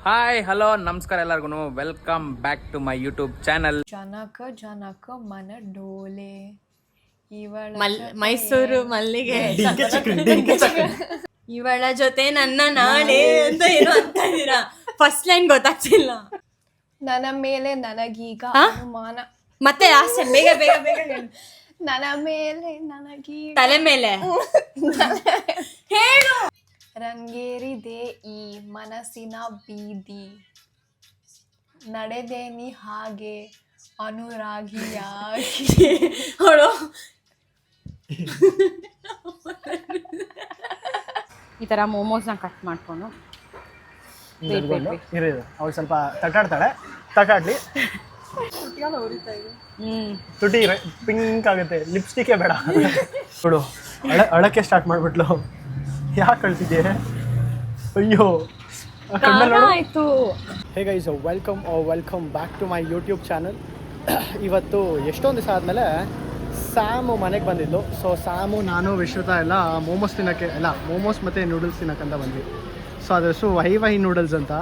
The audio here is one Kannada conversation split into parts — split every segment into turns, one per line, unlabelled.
ಹಾಯ್ ಹಲೋ ನಮಸ್ಕಾರ ಎಲ್ಲರಿಗೂ welcome back to my YouTube channel.
ಜನಕ ಮನ ಡೋಲೆ
ಮೈಸೂರು ಮಲ್ಲಿಗೆ ಇವಳ ಜೊತೆ ನನ್ನ ನಾಳೆ ಅಂತ ಏನೋ ಅಂತ ಇದೀರಾ. ಫಸ್ಟ್ ಲೈನ್ ಗೊತ್ತಾಗ್ತಿಲ್ಲ.
ನನ್ನ ಮೇಲೆ ನನಗೀಗ ಅನುಮಾನ.
ಮತ್ತೆ ಲಾಸ್ಟ್ ಬೇಗ ಬೇಗ ಬೇಗ ಹೇಳು.
ನನ್ನ ಮೇಲೆ ನನಗೀಗ
ತಲೆ ಮೇಲೆ ಹೇಳು.
ರಂಗೇರಿದೆ ಈ ಮನಸ್ಸಿನ ಬೀದಿ, ನಡೆದೇನಿ ಹಾಗೆ ಅನುರಾಗಿಯಾಗಿ.
ಅವಳು ಈ ಥರ ಮೋಮೋಸ್ನ ಕಟ್ ಮಾಡ್ಕೊಂಡು
ಅವಳು ಸ್ವಲ್ಪ ತಟಾಡ್ತಾಳೆ, ತಟಾಡ್ಲಿ. ತುಟಿ ಪಿಂಕ್ ಆಗುತ್ತೆ, ಲಿಪ್ಸ್ಟಿಕ್ಕೇ ಬೇಡ. ನೋಡು ಅಳಕ್ಕೆ ಸ್ಟಾರ್ಟ್ ಮಾಡ್ಬಿಟ್ಲು. ಯಾಕೆ ಕಳ್ತಿದ್ದೆ? ಅಯ್ಯೋ
ಆಯ್ತು.
Hey guys, welcome back to my YouTube channel. ಇವತ್ತು ಎಷ್ಟೊಂದು ದಿವಸ ಆದಮೇಲೆ ಸ್ಯಾಮು ಮನೆಗೆ ಬಂದಿದ್ದು. ಸೊ ಸ್ಯಾಮು, ನಾನು, ವಿಶ್ರುತ ಎಲ್ಲ ಮೋಮೋಸ್ ತಿನ್ನೋಕ್ಕೆ, ಮೋಮೋಸ್ ಮತ್ತು ನೂಡಲ್ಸ್ ತಿನ್ನೋಕ್ಕಂತ ಬಂದ್ವಿ. ಸೊ ಅದ್ರ ಹೆಸರು ವೈ ನೂಡಲ್ಸ್ ಅಂತ.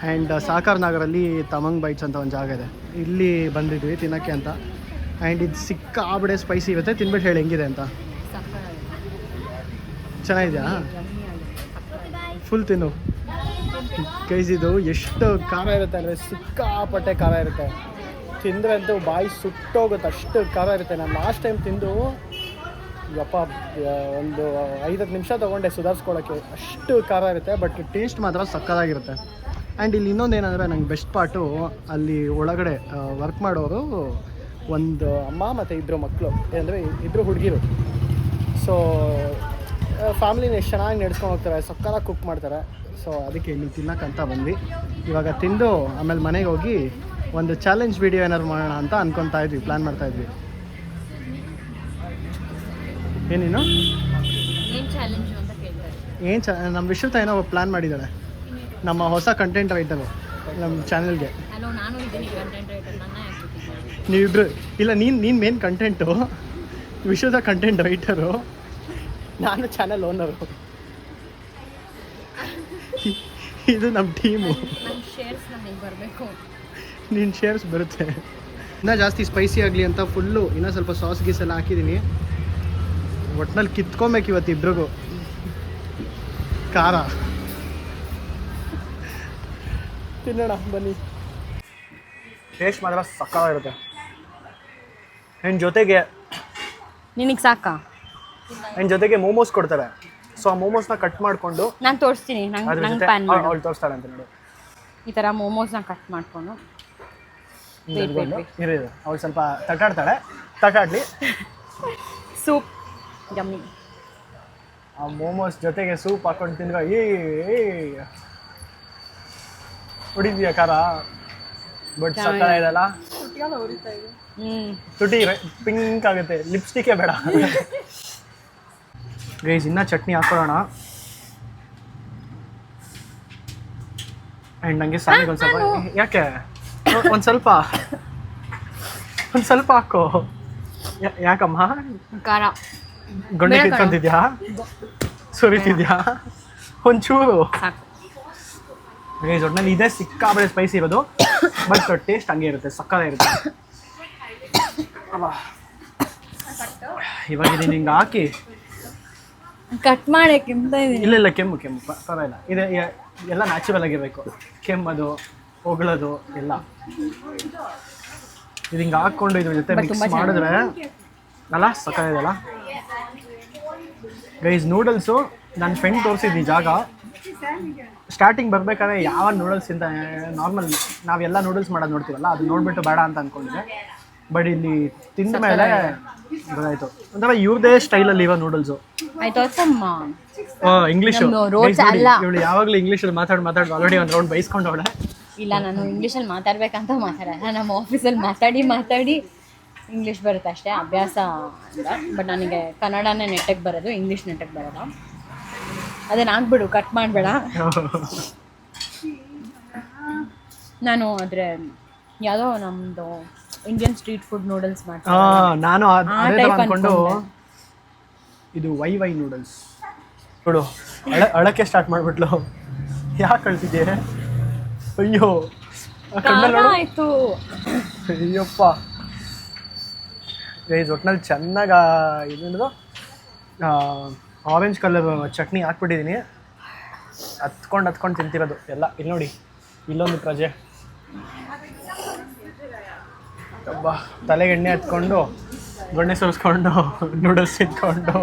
ಆ್ಯಂಡ್ ಸಾಕಾರ ನಗರಲ್ಲಿ ತಮಂಗ್ ಬೈಟ್ಸ್ ಅಂತ ಒಂದು ಜಾಗ ಇದೆ, ಇಲ್ಲಿ ಬಂದಿದ್ವಿ ತಿನ್ನೋಕ್ಕೆ ಅಂತ. ಆ್ಯಂಡ್ ಇದು ಸಿಕ್ಕಾಬಿಡೆ ಸ್ಪೈಸಿ ಇರುತ್ತೆ. ತಿನ್ಬಿಟ್ಟು ಹೇಳಿ ಹೆಂಗಿದೆ ಅಂತ. ಚೆನ್ನಾಗಿದೆಯಾ? ಫುಲ್ ತಿನ್ನು ಗೈಸ್. ಇದು ಎಷ್ಟು ಖಾರ ಇರುತ್ತೆ ಅಂದರೆ ಸಿಕ್ಕಾಪಟ್ಟೆ ಖಾರ ಇರುತ್ತೆ. ತಿಂದರೆ ಅಂತೂ ಬಾಯಿ ಸುಟ್ಟೋಗುತ್ತೆ, ಅಷ್ಟು ಖಾರ ಇರುತ್ತೆ. ನಾನು ಲಾಸ್ಟ್ ಟೈಮ್ ತಿಂದು ಯಪ್ಪ ಒಂದು 5-10 ನಿಮಿಷ ತೊಗೊಂಡೆ ಸುಧಾರಿಸ್ಕೊಳ್ಳೋಕ್ಕೆ, ಅಷ್ಟು ಖಾರ ಇರುತ್ತೆ. ಬಟ್ ಟೇಸ್ಟ್ ಮಾತ್ರ ಸಕ್ಕತ್ತಾಗಿರುತ್ತೆ. ಆ್ಯಂಡ್ ಇಲ್ಲಿ ಇನ್ನೊಂದು ಏನಂದರೆ ನಂಗೆ ಬೆಸ್ಟ್ ಪಾರ್ಟು, ಅಲ್ಲಿ ಒಳಗಡೆ ವರ್ಕ್ ಮಾಡೋರು ಒಂದು ಅಮ್ಮ ಮತ್ತು 2 ಮಕ್ಕಳು, ಅಂದರೆ 2 ಹುಡುಗಿರು. ಸೊ ಫ್ಯಾಮಿಲಿನ ಎಷ್ಟು ಚೆನ್ನಾಗಿ ನಡೆಸ್ಕೊಂಡು ಹೋಗ್ತಾರೆ, ಸಕ್ಕತ್ತಾಗಿ ಕುಕ್ ಮಾಡ್ತಾರೆ. ಸೊ ಅದಕ್ಕೆ ಇಲ್ಲಿ ತಿನ್ನೋಕ್ಕಂತ ಬಂದ್ವಿ. ಇವಾಗ ತಿಂದು ಆಮೇಲೆ ಮನೆಗೆ ಹೋಗಿ ಒಂದು ಚಾಲೆಂಜ್ ವಿಡಿಯೋ ಏನಾದ್ರು ಮಾಡೋಣ ಅಂತ ಪ್ಲ್ಯಾನ್ ಮಾಡ್ತಾಯಿದ್ವಿ. ಏನೇನು ನಮ್ಮ ವಿಶ್ರುತ ಏನೋ ಪ್ಲ್ಯಾನ್ ಮಾಡಿದ್ದಾಳೆ, ನಮ್ಮ ಹೊಸ ಕಂಟೆಂಟ್ ರೈಟರು ನಮ್ಮ ಚಾನಲ್ಗೆ. ನೀವಿಬ್ರು ಇಲ್ಲ, ನೀನು main content, Vishruta content writer, ನಾನು ಚಾನಲ್ ಓನರು. ಇದು ನಮ್ಮ ಟೀಮು. ನಿನ್ನ ಶೇರ್ಸ್ ಬರುತ್ತೆ. ಇನ್ನೂ ಜಾಸ್ತಿ ಸ್ಪೈಸಿ ಆಗಲಿ ಅಂತ ಫುಲ್ಲು ಇನ್ನೂ ಸ್ವಲ್ಪ ಸಾಸ್ ಗೀಸ್ ಎಲ್ಲ ಹಾಕಿದ್ದೀನಿ. ಒಟ್ನಲ್ಲಿ ಕಿತ್ಕೊಬೇಕು ಇವತ್ತು ಇಬ್ರಿಗೂ ಖಾರ. ತಿನ್ನೋಣ ಬನ್ನಿ. ಟೇಸ್ಟ್ ಮಾತ್ರ ಸಕ್ಕತ್ತಾಗಿರುತ್ತೆ. ನನ್ನ ಜೊತೆಗೆ
ನಿನಗೆ ಸಾಕಾ?
ನನ್ನ ಜೊತೆಗೆ ಮೋಮೋಸ್ ಕೊಡ್ತಾರೆ. ಸೊ ಆ ಮೋಮೋಸ್ನ ಕಟ್ ಮಾಡಿಕೊಂಡು
ನಾನು ತೋರಿಸ್ತೀನಿ.
ಅವಳು ತೋರಿಸ್ತಾಳೆ ಅಂತ ನೋಡು.
ಈ ಥರ ಮೋಮೋಸ್ನ ಕಟ್ ಮಾಡಿಕೊಂಡು
ಅವಳು ಸ್ವಲ್ಪ ತಟಾಡ್ತಾಳೆ, ತಟಾಡ್ಲಿ.
Soup yummy.
ಆ ಮೋಮೋಸ್ ಜೊತೆಗೆ ಸೂಪ್ ಹಾಕೊಂಡು ತಿಂದ್ರೆ ಹೊಡಿದ್ಯಾ ಖಾರ? ಬಟ್ ಸಕ್ಕತ್ತಾಗಿದೆಲ್ಲ. ತುಟಿ ಪಿಂಕ್ ಆಗುತ್ತೆ, ಲಿಪ್ಸ್ಟಿಕ್ಕೇ ಬೇಡ. ಗೈಸ್ ಇನ್ನೂ ಚಟ್ನಿ ಹಾಕೊಳ್ಳೋಣ. ಆ್ಯಂಡ್ ನನಗೆ ಸಾನಿಗೆ ಒಂದು ಸ್ವಲ್ಪ, ಯಾಕೆ ಒಂದು ಸ್ವಲ್ಪ ಹಾಕೋ. ಯಾಕಮ್ಮ?
ಖಾರ
ಗಂಡು ಕಿತ್ಕೊಂತಿದ್ಯಾ? ಸುರಿತಿದ್ಯಾ? ಒಂಚೂರು ಗೈಸ್. ಒಟ್ಟಿನಲ್ಲಿ ಇದೇ ಸಿಕ್ಕಾಬಳೆ ಸ್ಪೈಸಿ ಇರೋದು, ಬಟ್ ಟೇಸ್ಟ್ ಹಂಗೆ ಇರುತ್ತೆ, ಸಕ್ಕತ್ತಾಗಿರುತ್ತೆ. ಇವಾಗ ನೀನು ಹಿಂಗೆ ಹಾಕಿ
ಕಟ್ ಮಾಡಕ್ಕೆ
ಇಲ್ಲ ಕೆಮ್ಮು ಪರವಾಗಿಲ್ಲ. ಇದೆ ಎಲ್ಲ ನ್ಯಾಚುರಲ್ ಆಗಿರಬೇಕು. ಕೆಮ್ಮದು, ಹೊಗಳೋದು ಎಲ್ಲ ಇದು ಹಿಂಗೆ ಹಾಕ್ಕೊಂಡು ಇದ್ರ ಜೊತೆ ಮಿಕ್ಸ್ ಮಾಡಿದ್ರೆ ಅಲ್ಲ ಸಕ್ಕತ್ತಾಗಿದೆಯಲ್ಲ ಗೈಸ್. ನೂಡಲ್ಸು ನನ್ನ ಫ್ರೆಂಡ್ ತೋರಿಸಿದ್ವಿ ಜಾಗ. ಸ್ಟಾರ್ಟಿಂಗ್ ಬರಬೇಕಾದ್ರೆ ಯಾವ ನೂಡಲ್ಸ್ ಇಂತ ನಾರ್ಮಲ್ ನಾವೆಲ್ಲ ನೂಡಲ್ಸ್ ಮಾಡೋದು ನೋಡ್ತೀವಲ್ಲ, ಅದು ನೋಡಿಬಿಟ್ಟು ಬೇಡ ಅಂತ ಅಂದ್ಕೊಂಡಿದ್ದೆ. ಬಟ್ ಇಲ್ಲಿ ತಿಂದ ಮೇಲೆ ಗೊತ್ತಾಯ್ತು, ಒಂಥರ ಇವ್ರದೇ ಸ್ಟೈಲಲ್ಲಿ ಇರೋ ನೂಡಲ್ಸು. ಇಂಗ್ಲೀಷು ಇವಳು ಯಾವಾಗಲೂ ಇಂಗ್ಲೀಷಲ್ಲಿ ಮಾತಾಡಿ ಆಲ್ರೆಡಿ ಒಂದು ರೌಂಡ್ ಬೈಸ್ಕೊಂಡವಳೆ.
ಇಲ್ಲ, ನಾನು ಇಂಗ್ಲೀಷಲ್ಲಿ ಮಾತಾಡ್ಬೇಕಂತ ಮಾತಾಡಲ್ಲ. ನಮ್ಮ ಆಫೀಸಲ್ಲಿ ಮಾತಾಡಿ ಇಂಗ್ಲೀಷ್ ಬರುತ್ತೆ ಅಷ್ಟೇ, ಅಭ್ಯಾಸ ಅಂತ. ಬಟ್ ನನಗೆ ಕನ್ನಡನೇ ನೆಟ್ಟಗೆ ಬರೋದು, ಇಂಗ್ಲೀಷ್ ನೆಟ್ಟಗೆ ಬರೋಲ್ಲ. ಅದನ್ನ ಆಗ್ಬಿಡು, ಕಟ್ ಮಾಡಬೇಡ. ನಾನು ಆದರೆ ಯಾವುದೋ ನಮ್ಮದು ಇಂಡಿಯನ್ ಸ್ಟ್ರೀಟ್ ಫುಡ್ ನೂಡಲ್ಸ್ ಮಾಡ್ತೀನಿ.
ನಾನು ಅಂದ್ಕೊಂಡು ಇದು ವೈ ನೂಡಲ್ಸ್. ನೋಡು ಅಳಕ್ಕೆ ಸ್ಟಾರ್ಟ್ ಮಾಡಿಬಿಟ್ಲು. ಯಾಕೆ ಕಳ್ತಿದ್ದೆ? ಅಯ್ಯೋ
ಆಯ್ತು.
ಅಯ್ಯಪ್ಪ ಗೈಸ್ ಒಟ್ನಲ್ಲಿ ಚೆನ್ನಾಗಿ ಇದೇನದು ಆರೆಂಜ್ ಕಲರ್ ಚಟ್ನಿ ಹಾಕ್ಬಿಟ್ಟಿದ್ದೀನಿ. ಹತ್ಕೊಂಡು ತಿಂತಿರೋದು ಎಲ್ಲ. ಇಲ್ಲಿ ನೋಡಿ, ಇಲ್ಲೊಂದು ಪ್ರಜೆ ಒಬ್ಬ ತಲೆಗೆ ಎಣ್ಣೆ ಹತ್ಕೊಂಡು ಗೊಣ್ಣೆ ಸುರಿಸ್ಕೊಂಡು ನೂಡಲ್ಸ್ ತಿಂದ್ಕೊಂಡು.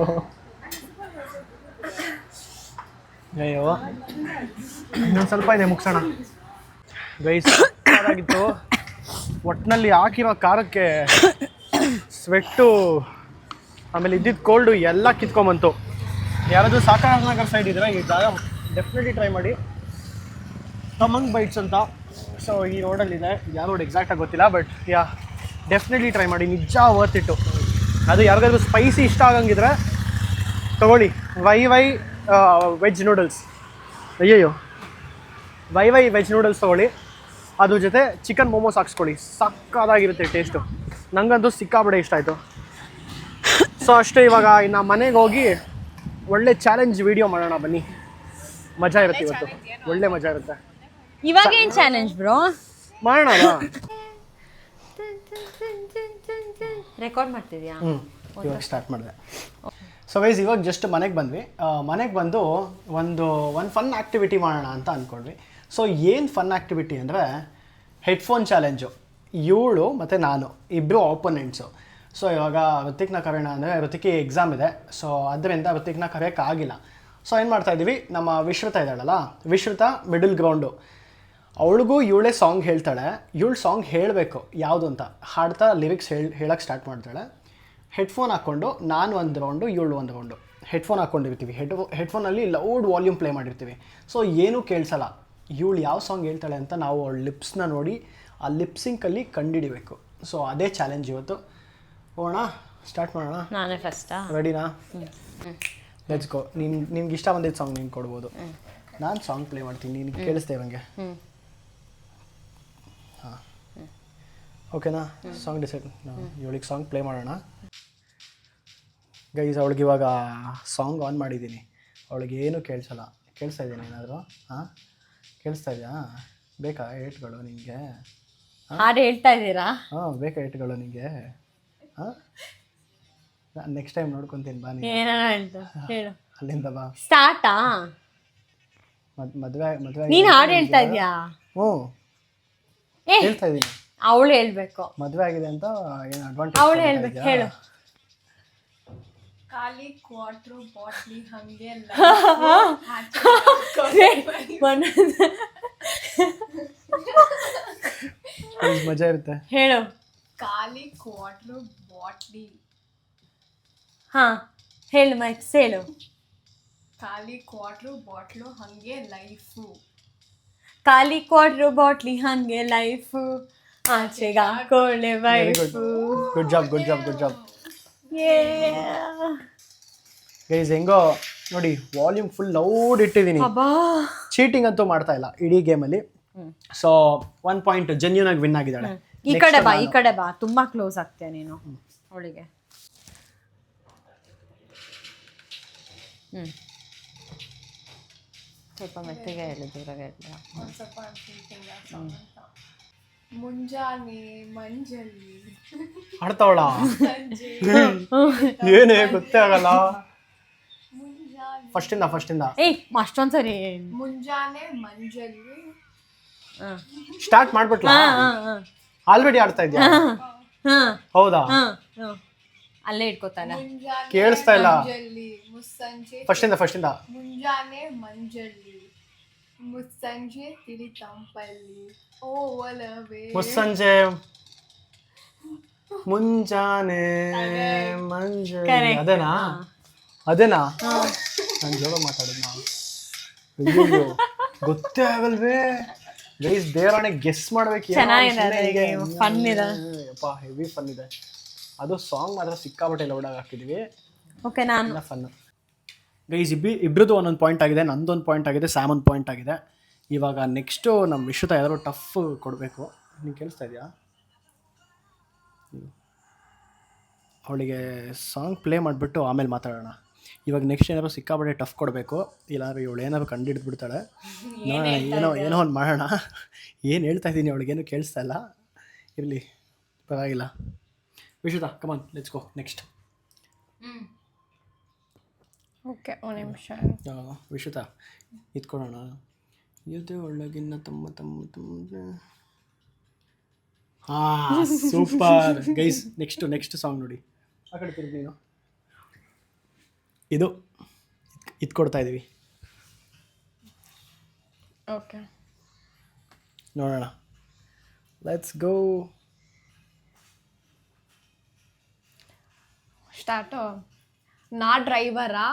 ಅಯ್ಯೋ ಇನ್ನೊಂದು ಸ್ವಲ್ಪ ಇದೆ ಮುಗಿಸೋಣ ಗೈಸ್. ಆಗಿತ್ತು ಒಟ್ಟಿನಲ್ಲಿ ಹಾಕಿರೋ ಖಾರಕ್ಕೆ ಸ್ವೆಟ್ಟು ಆಮೇಲೆ ಇದ್ದಿದ್ದು ಕೋಲ್ಡು ಎಲ್ಲ ಕಿತ್ಕೊಂಬಂತು. ಯಾರಾದರೂ ಸಾಕಾನಗರ್ ಸೈಡ್ ಇದ್ದರೆ ಈ ಜಾಗ ಡೆಫಿನೆಟ್ಲಿ ಟ್ರೈ ಮಾಡಿ. ತಮಂಗ್ ಬೈಟ್ಸ್ ಅಂತ. ಸೊ ಈ ರೋಡಲ್ಲಿದೆ, ಯಾವ ರೋಡ್ ಎಕ್ಸಾಕ್ಟಾಗಿ ಗೊತ್ತಿಲ್ಲ, ಬಟ್ ಯಾ ಡೆಫಿನೆಟ್ಲಿ ಟ್ರೈ ಮಾಡಿ, ನಿಜ ವರ್ತ್ ಇಟ್ಟು. ಅದು ಯಾರಿಗಾದ್ರೂ ಸ್ಪೈಸಿ ಇಷ್ಟ ಆಗಂಗಿದ್ರೆ ತೊಗೊಳ್ಳಿ. ವೈ ವೆಜ್ ನೂಡಲ್ಸ್. ಅಯ್ಯಯ್ಯೋ ವೈ ವೆಜ್ ನೂಡಲ್ಸ್ ತೊಗೊಳ್ಳಿ. ಅದ್ರ ಜೊತೆ ಚಿಕನ್ ಮೋಮೋಸ್ ಹಾಕ್ಸ್ಕೊಳ್ಳಿ, ಸಕ್ಕತ್ತಾಗಿರುತ್ತೆ ಟೇಸ್ಟು. ನನಗಂತೂ ಸಿಕ್ಕಾಬಿಡೆ ಇಷ್ಟ ಆಯಿತು. ಸೊ ಅಷ್ಟೇ, ಇವಾಗ ಇನ್ನು ಮನೆಗೆ ಹೋಗಿ ಒಳ್ಳೆ ಚಾಲೆಂಜ್ ವಿಡಿಯೋ ಮಾಡೋಣ ಬನ್ನಿ. ಮಜಾ ಇರುತ್ತೆ ಇವತ್ತು, ಒಳ್ಳೆ ಮಜಾ ಇರುತ್ತೆ.
ಇವಾಗ ಏನು ಚಾಲೆಂಜ್ ಬ್ರೋ?
ಮಾಡೋಣ.
ರೆಕಾರ್ಡ್ ಮಾಡ್ತಿದ್ಯಾ?
ಇವಾಗ ಸ್ಟಾರ್ಟ್ ಮಾಡಿದೆ. ಸೊ ವೈಸ್ ಇವಾಗ ಜಸ್ಟ್ ಮನೆಗೆ ಬಂದ್ವಿ. ಮನೆಗೆ ಬಂದು ಒಂದು ಫನ್ ಆ್ಯಕ್ಟಿವಿಟಿ ಮಾಡೋಣ ಅಂತ ಅಂದ್ಕೊಂಡ್ವಿ. ಸೊ ಏನು ಫನ್ ಆ್ಯಕ್ಟಿವಿಟಿ ಅಂದರೆ ಹೆಡ್ಫೋನ್ ಚಾಲೆಂಜು. ಇವಳು ಮತ್ತು ನಾನು ಇಬ್ಬರು ಆಪೋನೆಂಟ್ಸು. ಸೊ ಇವಾಗ ಋತಿಕ್ನ ಕರೆಯೋಣ ಅಂದರೆ ಋತಿಕ್ಗೆ ಎಕ್ಸಾಮ್ ಇದೆ. ಸೊ ಅದರಿಂದ ಋತಿಕ್ನ ಕರೆಯೋಕ್ಕಾಗಿಲ್ಲ. ಸೊ ಏನು ಮಾಡ್ತಾಯಿದ್ದೀವಿ, ನಮ್ಮ ವಿಶ್ರುತ ಇದ್ದಾಳಲ್ಲ, ವಿಶ್ರುತ ಮಿಡಲ್ ಗ್ರೌಂಡು. ಅವಳಿಗೂ ಇವಳೇ ಸಾಂಗ್ ಹೇಳ್ತಾಳೆ. ಇವಳು ಸಾಂಗ್ ಹೇಳಬೇಕು ಯಾವುದು ಅಂತ ಹಾಡ್ತಾ ಲಿರಿಕ್ಸ್ ಹೇಳೋಕ್ಕೆ ಸ್ಟಾರ್ಟ್ ಮಾಡ್ತಾಳೆ. ಹೆಡ್ಫೋನ್ ಹಾಕ್ಕೊಂಡು ನಾನು ಒಂದು ರೌಂಡು, ಇವಳು ಒಂದು ರೌಂಡು. ಹೆಡ್ಫೋನ್ ಹಾಕ್ಕೊಂಡಿರ್ತೀವಿ. ಹೆಡ್ಫೋನಲ್ಲಿ ಲೌಡ್ ವಾಲ್ಯೂಮ್ ಪ್ಲೇ ಮಾಡಿರ್ತೀವಿ. ಸೊ ಏನೂ ಕೇಳಿಸಲ್ಲ. ಇವಳು ಯಾವ ಸಾಂಗ್ ಹೇಳ್ತಾಳೆ ಅಂತ ನಾವು ಅವಳ ಲಿಪ್ಸ್ನ ನೋಡಿ ಆ ಲಿಪ್ಸಿಂಕಲ್ಲಿ ಕಂಡುಹಿಡಿಬೇಕು. ಸೊ ಅದೇ ಚಾಲೆಂಜ್ ಇವತ್ತು. ಹೋಗೋಣ, ಸ್ಟಾರ್ಟ್ ಮಾಡೋಣ.
ನಾನೇ ಫಸ್ಟಾ?
ರೆಡಿನಾ? Let's go. ನಿನ್ಗೆ ಇಷ್ಟ ಬಂದಿದ್ದ ಸಾಂಗ್ ನೀನು ಕೊಡ್ಬೋದು. ನಾನು ಸಾಂಗ್ ಪ್ಲೇ ಮಾಡ್ತೀನಿ, ನಿನಗೆ ಕೇಳಿಸ್ತೇವೆ ಹಂಗೆ. ಹಾಂ ಓಕೆನಾ? Song decide. ಇವಳಿಗೆ ಸಾಂಗ್ ಪ್ಲೇ ಮಾಡೋಣ ಗೈಸ್. ಅವಳಿಗೆ ಇವಾಗ ಸಾಂಗ್ ಆನ್ ಮಾಡಿದ್ದೀನಿ. ಅವಳಿಗೆ ಏನೂ ಕೇಳಿಸಲ್ಲ. ಕೇಳಿಸ್ತಾ ಇದ್ದೀನಿ ಏನಾದರೂ? ಹಾಂ ಕೇಳಿಸ್ತಾ ಇದೆಯಾ? ಬೇಕಾ ಏಟ್ಗಳು ನಿನಗೆ?
ಹಾಡು ಹೇಳ್ತಾ ಇದ್ದೀರಾ?
ಹಾಂ ಬೇಕಾ ಏಟ್ಗಳು ನಿನಗೆ? ಹಾಂ ನೆಕ್ಸ್ಟ್ ಟೈಮ್ ನೋಡ್ಕೊತೀನಿ ಬಾ.
ಹೇಳು.
ಅಲ್ಲಿಂದ ಬಾ.
ಸ್ಟಾರ್ಟಾ?
ಮದುವೆ
ನೀನು ಹಾಡು ಹೇಳ್ತಾ ಇದೆಯಾ?
ಹ್ಞೂ ಹೇಳ್ತಾ ಇದ್ದೀನಿ.
ಅವಳು ಹೇಳ್ಬೇಕು.
ಮದುವೆ ಆಗಿದೆ ಅಂತ ಏನು ಅಡ್ವಾಂಟೇಜ್?
ಅವಳು ಹೇಳ್ಬೇಕು, ಹೇಳು.
ಖಾಲಿ ಕ್ವಾರ್ಟ್ರು ಬಾಟ್ಲಿ ಹಂಗೆ
ಮಜಾ ಇರುತ್ತೆ.
ಹೇಳು.
ಖಾಲಿ ಕ್ವಾರ್ಟ್ರು ಬಾಟ್ಲಿ.
ಹಾ ಹೇಳು ಮೈಕ್ಸ್, ಹೇಳು.
ಖಾಲಿ ಕ್ವಾರ್ಟ್ರು ಬಾಟ್ಲು ಹಂಗೆ ಲೈಫು.
ಖಾಲಿ ಕ್ವಾರ್ಟ್ರು ಬಾಟ್ಲಿ ಹಂಗೆ ಲೈಫು, ಆಚೆಗೆ ಹಾಕೊಳ್ಳೆ wife.
Good job good job good job guys. ಹೆಂಗೋ ನೋಡಿ, ವಾಲ್ಯೂಮ್ ಫುಲ್ ಲೌಡ್ ಇಟ್ಟಿದ್ದೀನಿ. ಚೀಟಿಂಗ್ ಅಂತೂ ಮಾಡ್ತಾ ಇಲ್ಲ ಇಡೀ ಗೇಮಲ್ಲಿ. ಸೊ 1 ಪಾಯಿಂಟ್ ಜೆನ್ಯೂನ್ ಆಗಿ ವಿನ್ ಆಗಿದ್ದಾಳೆ.
ಈ ಕಡೆ ಬಾ, ಈ ಕಡೆ ಬಾ, ತುಂಬಾ ಕ್ಲೋಸ್ ಆಗ್ತೀಯ ನೀನು ಅವಳಿಗೆ. ಸ್ವಲ್ಪ ಮೆತ್ತಗೆ ಹೇಳಿ, ದೂರಾಗೆ ಹೇಳಿ.
ಮುಂಜಾನೆ ಮಂಜಲ್ಲಿ
ಆಡ್ತಾವಳ ಏನೇ ಗೊತ್ತೇ ಆಗಲ್ಲ. ಫಸ್ಟಿಂದ
ಏಯ್ ಅಷ್ಟೊಂದ್ಸರಿ.
ಮುಂಜಾನೆ ಮಂಜಲ್ಲಿ
ಸ್ಟಾರ್ಟ್ ಮಾಡ್ಬಿಟ್ಲಾ? ಆಲ್ರೆಡಿ ಆಡ್ತಾ ಇದ್ಯಾ? ಹೌದಾ?
ಅಲ್ಲೇ ಇಟ್ಕೋತಾನೆ.
ಕೇಳಿಸ್ತಾ ಇಲ್ಲ.
ಮುಸ್ಸಂಜೆ
ಫಸ್ಟಿಂದ
ಮುಂಜಾನೆ ಮಂಜಲ್ಲಿ ಮುಸ್ಸಂಜೆ ತಿಳಿ ತಂಪಲ್ಲಿ ಓ ಒಲವೇ.
ಮುಂಜಾನೆ ಮಂಜಾನೆ ಅದೇನಾ ನಾನು ಜೋಗ ಮಾತಾಡೋದು ನಾವು. ಗೊತ್ತೇ ಆಗಲ್ವೇ ಗೈಸ್. ದೇವರಾಣೆ ಗೆಸ್ ಮಾಡ್ಬೇಕು. ಹೆವಿ ಫನ್ ಇದೆ. ಅದು ಸಾಂಗ್ ಮಾತ್ರ ಸಿಕ್ಕಾಪಟ್ಟೆ ಲೌಡಾಗಿ ಹಾಕಿದ್ವಿ.
ಓಕೆ, ನಾನು
ಫನ್ ಗೈಸ್. ಇಬ್ರದ್ದು ಒಂದೊಂದು ಪಾಯಿಂಟ್ ಆಗಿದೆ, ನಂದೊಂದು ಪಾಯಿಂಟ್ ಆಗಿದೆ, ಸ್ಯಾಮ್ ಒಂದು ಪಾಯಿಂಟ್ ಆಗಿದೆ. ಇವಾಗ ನೆಕ್ಸ್ಟು ನಮ್ಮ ವಿಶ್ರುತ ಯಾರು ಟಫ್ ಕೊಡಬೇಕು. ನೀನು ಕೇಳಿಸ್ತಾ ಇದೆಯಾ? ಅವಳಿಗೆ ಸಾಂಗ್ ಪ್ಲೇ ಮಾಡಿಬಿಟ್ಟು ಆಮೇಲೆ ಮಾತಾಡೋಣ. ಇವಾಗ ನೆಕ್ಸ್ಟ್ ಏನಾದ್ರು ಸಿಕ್ಕಾಪಟ್ಟೆ ಟಫ್ ಕೊಡಬೇಕು, ಇಲ್ಲಾಂದ್ರೆ ಇವಳು ಏನಾದ್ರು ಕಂಡು ಬಿಡ್ತಾಳೆ. ಏನೋ ಒಂದು ಮಾಡೋಣ. ಏನು ಹೇಳ್ತಾ ಇದ್ದೀನಿ ಅವಳಿಗೇನು ಕೇಳಿಸ್ತಾ ಇಲ್ಲ, ಇರಲಿ ಪರವಾಗಿಲ್ಲ. Vishwatha come on let's go next.
Okay ಒಂದು ನಿಮಿಷ.
ವಿಶ್ವತಾ ಇದ್ಕೊಳೋಣ. ಇದು ಒಳಗಿನ ತಮ್ಮ ಹಾಂ ಸೂಪರ್ ಗೈಸ್. ನೆಕ್ಸ್ಟ್ ಸಾಂಗ್ ನೋಡಿ. ಆ ಕಡೆ ತಿರುಗಿ ನೀನು. ಇದು ಕೊಡ್ತಾ ಇದ್ದೀವಿ,
ಓಕೆ
ನೋಡೋಣ. Let's go.
ಸ್ಟಾರ್ಟು. ನಾ ಡ್ರೈವರಾ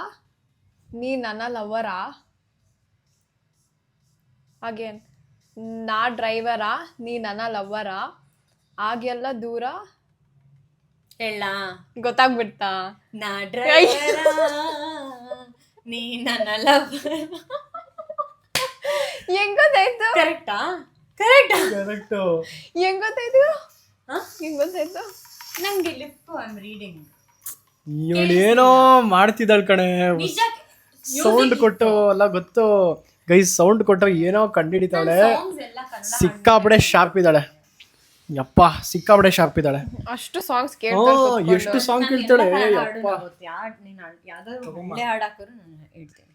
ನೀ ನನ್ನ ಲವರಾ. ಅಗೇನ್. ನಾ ಡ್ರೈವರಾ ನೀ ನನ್ನ ಲವ್ವರಾ, ಆಗೆಲ್ಲ ದೂರ
ಹೇಳ
ಗೊತ್ತಾಗ್ಬಿಡ್ತಾ.
ನಾ ಡ್ರೈವರ ನೀ ನನ್ನ ಲವರ್.
ಹೆಂಗ್ ಗೊತ್ತಾಯ್ತು?
ಕರೆಕ್ಟಾ?
ಕರೆಕ್ಟು.
ಹೆಂಗ್ ಗೊತ್ತಾಯ್ತು? ಹೆಂಗ್ ಗೊತ್ತಾಯ್ತು?
ನಂಗೆ ಲಿಪ್ ಐ ಆಮ್ ರೀಡಿಂಗ್.
ಇವಳೇನೋ ಮಾಡ್ತಿದ್ದಾಳೆ ಕಣೆ. ಸೌಂಡ್ ಕೊಟ್ಟು ಎಲ್ಲ ಗೊತ್ತು ಗೈಸ್. ಸೌಂಡ್ ಕೊಟ್ಟರೆ ಏನೋ ಕಂಡುಹಿಡಿತಾಳೆ. ಸಿಕ್ಕಾಪಡೆ ಶಾರ್ಪ್ ಇದ್ದಾಳೆ. ಯಪ್ಪ ಸಿಕ್ಕಾಪಡೆ ಶಾರ್ಪ್ ಇದ್ದಾಳೆ.
ಅಷ್ಟು ಸಾಂಗ್ಸ್
ಎಷ್ಟು ಸಾಂಗ್ ಕೇಳ್ತಾಳೆ. ಯಪ್ಪ
ಯಾವ್ದಾದ್ರು ಒಳ್ಳೆ ಹಾಡು ಹಾಕೋರು ನಾನು ಹೇಳ್ತೇನೆ.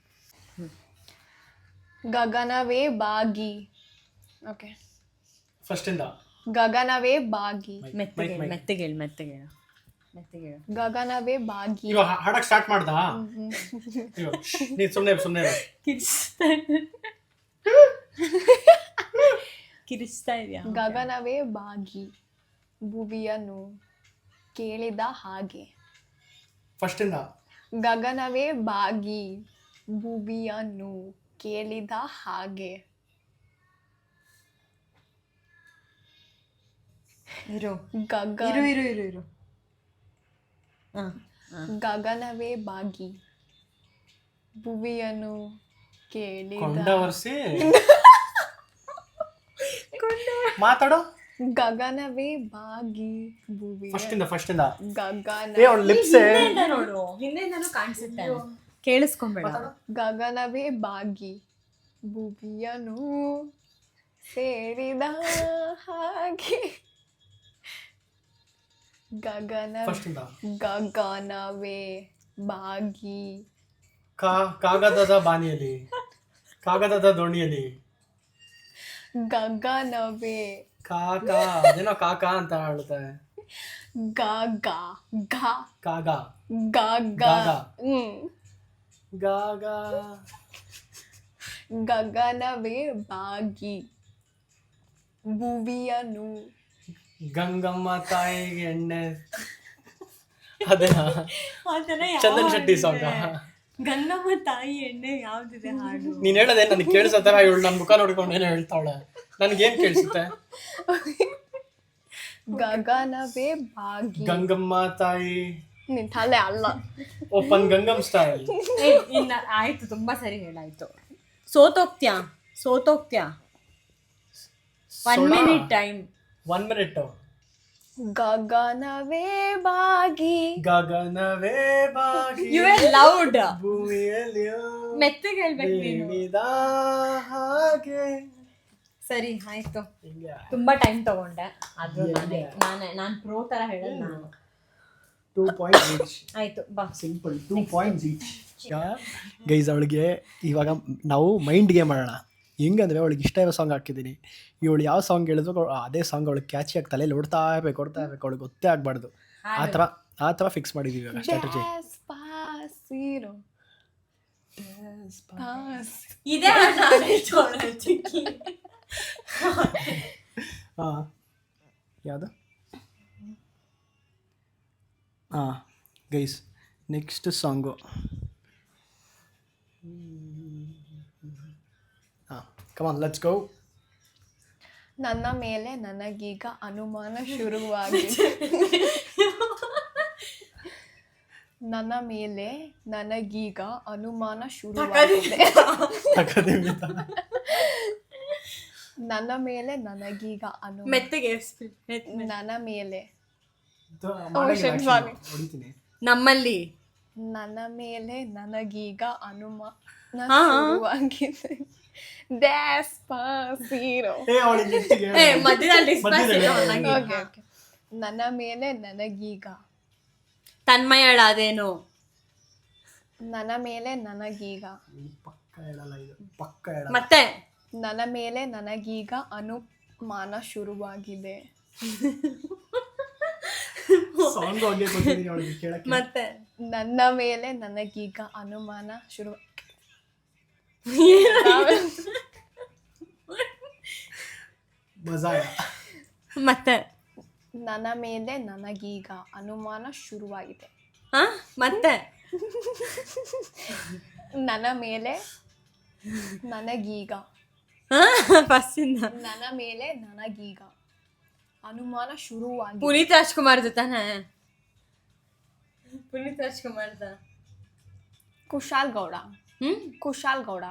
ಗಗನವೇ ಬಾಗಿ. ಓಕೆ
ಫಸ್ಟ್ ಇಂದ
ಗಗನವೇ ಬಾಗಿ.
ಮೆತ್ತಗೆ
ಗಗನವೇ ಬಾಗಿ.
ಇವಾಗ ಹಾಡಕ್ ಸ್ಟಾರ್ಟ್ ಮಾಡ್ದಾ? ನೀ ಸುಮ್ಮನೆ
ಕಿರಿಸ್ತಾ ಇದೆಯಾ?
ಗಗನವೇ ಬಾಗಿ ಭುವಿಯನ್ನು ಕೇಳಿದ ಹಾಗೆ.
ಫಸ್ಟ್ ಇಂದ
ಗಗನವೇ ಬಾಗಿ ಭುವಿಯನ್ನು ಕೇಳಿದ ಹಾಗೆ.
ಇರು
ಗಗನವೇ ಬಾಗಿ ಭುವಿಯನ್ನು ಕೇಳಿದ
ಮಾತಾಡೋ.
ಗಗನವೇ ಬಾಗಿ ಭುವಿ.
ಫಸ್ಟ್ ಇಂದ
ಗಗನ
ನೋಡು, ಹಿಂದೆಯಿಂದನೂ ಕಾಣಿಸುತ್ತೆ, ಕೇಳಿಸ್ಕೊಂಬೇಡ.
ಗಗನವೇ ಬಾಗಿ ಭುವಿಯನ್ನು ಸೇರಿದ ಹಾಗೆ. ಗಗನವೇ ಬಾಗಿ
ಕಾಗದದ ಬಾನಿಯಲ್ಲಿ, ಕಾಗದದ ದೋಣಿಯಲ್ಲಿ.
ಗಗನವೇ
ಅದೇನೋ ಕಾಕ ಅಂತ ಹೇಳ್ತಾರೆ.
ಗಗನವೇ ಬಾಗಿ ಭುವಿಯನ್ನು.
ಗಂಗಮ್ಮ ತಾಯಿಗೆ ಎಣ್ಣೆ. ಅದೇನಾ ಚಂದನ್ ಶೆಟ್ಟಿ ಸಾಂಗ್?
ಗಂಗಮ್ಮ ತಾಯಿ ಎಣ್ಣೆ ಯಾವ್ದಿದೆ ಹಾಡು?
ನೀನ್ ಹೇಳೋದೇ ನನಗೆ ಕೇಳಿಸತ್ತಾರ. ಇವಳು ನನ್ನ ಮುಖ ನೋಡ್ಕೊಂಡು ಏನೋ ಹೇಳ್ತಾವಳೆ, ನನ್ಗೇನ್ ಕೇಳಿಸುತ್ತೆ?
ಗಗನವೇ ಬಾಗಿ
ಗಂಗಮ್ಮ ತಾಯಿ
ನಿನ್ ತಲೆ ಅಲ್ಲ.
Open Gangnam style.
ಇನ್ನ ಆಯ್ತು, ತುಂಬಾ ಸರಿ ಹೇಳಾಯ್ತು. ಸೋತೋಗ್ತ್ಯಾ 1 minute ಟೈಮ್.
1 minute.
ಗಗನವೇ ಬಾಗಿ
ಯು ಆರ್ ಲೌಡ್.
ಭೂಮಿಯಲ್ಲಿ
ಮೆತ್ತಗೆ ಹೇಳ್ಬೇಕು ನೀನು.
ಹಾಗೆ
ಸರಿ ಆಯ್ತು, ತುಂಬಾ ಟೈಮ್ ತಗೊಂಡೆ. ಅದು ನಾನು ಪ್ರೋ ತರ ಹೇಳೋದು ನಾನು.
2 points each.
ಆಯ್ತು ಬಾ,
ಸಿಂಪಲ್ 2 points each. ಗೈಸ್ ಅವಳಿಗೆ ಇವಾಗ ನಾವು ಮೈಂಡ್ ಗೇಮ್ ಮಾಡೋಣ. ಹೆಂಗಂದರೆ ಅವಳಿಗೆ ಇಷ್ಟ ಇರೋ ಸಾಂಗ್ ಹಾಕಿದ್ದೀನಿ. ಇವಳು ಯಾವ ಸಾಂಗ್ ಹೇಳಿದ್ರು ಅದೇ ಸಾಂಗ್ ಅವಳಿಗೆ ಕ್ಯಾಚಿ ಆಗಿ ತಲೆಯಲ್ಲಿ ಓಡ್ತಾ ಇರ್ಬೇಕು ಅವಳಿಗೆ ಗೊತ್ತೇ ಆಗಬಾರ್ದು. ಆ ಥರ ಫಿಕ್ಸ್ ಮಾಡಿದ್ದೀವಿ ಇವಾಗ ಸ್ಟ್ರಾಟಜಿ.
ಇದೇ
ಹಾಂ ಯಾವುದು? ಹಾಂ guys next song. Come on, let's go.
ನನ್ನ ಮೇಲೆ ನನಗೀಗ ಅನುಮಾನ ಶುರುವಾಗಿದೆ. ನನ್ನ ಮೇಲೆ ನನಗೀಗ ಅನುಮಾನ ಶುರುವಾಗಿದೆ. ನನ್ನ ಮೇಲೆ ನನಗೀಗ ಅನುಮಾನ.
ಮೆತ್ತಗೆ
ನನ್ನ ಮೇಲೆ
ನಮ್ಮಲ್ಲಿ
ನನ್ನ ಮೇಲೆ ನನಗೀಗ ಅನುಮಾನ
ಹಾ.
ಶುರುವಾಗಿದೆ. Despacito.
ಮಧ್ಯದಲ್ಲಿ
ಓಕೆ ಓಕೆ. ನನ್ನ ಮೇಲೆ ನನಗೀಗ.
ತನ್ಮಯಳಾದೇನು.
ನನ್ನ ಮೇಲೆ ನನಗೀಗ.
ಪಕ್ಕ ಹೇಳಲ್ಲ ಇದು, ಪಕ್ಕ ಹೇಳಲ್ಲ.
ಮತ್ತೆ
ನನ್ನ ಮೇಲೆ ನನಗೀಗ ಅನುಮಾನ ಶುರುವಾಗಿದೆ.
ಸಾಂಗ್ ಹೋಗಿ ಬಂದಿದ್ದೀನಿ ಅವಳಿಗೆ ಕೇಳಕ್ಕೆ.
ಮತ್ತೆ
ನನ್ನ ಮೇಲೆ ನನಗೀಗ ಅನುಮಾನ ಶುರು.
ಮಜಾಯ.
ಮತ್ತೆ
ನನ್ನ ಮೇಲೆ ನನಗೀಗ ಅನುಮಾನ ಶುರುವಾಗಿದೆ.
ಮತ್ತೆ
ನನ್ನ ಮೇಲೆ ನನಗೀಗ.
ಫಸ್ಟಿಂದ
ನನ್ನ ಮೇಲೆ ನನಗೀಗ ಅನುಮಾನ ಶುರುವಾಗಿದೆ.
ಪುನೀತ್ ರಾಜ್ಕುಮಾರ್ ತಾನೆ. ಪುನೀತ್ ರಾಜ್ಕುಮಾರ್
ಕುಶಾಲ್ ಗೌಡ. ಕುಶಾಲ್ ಗೌಡ.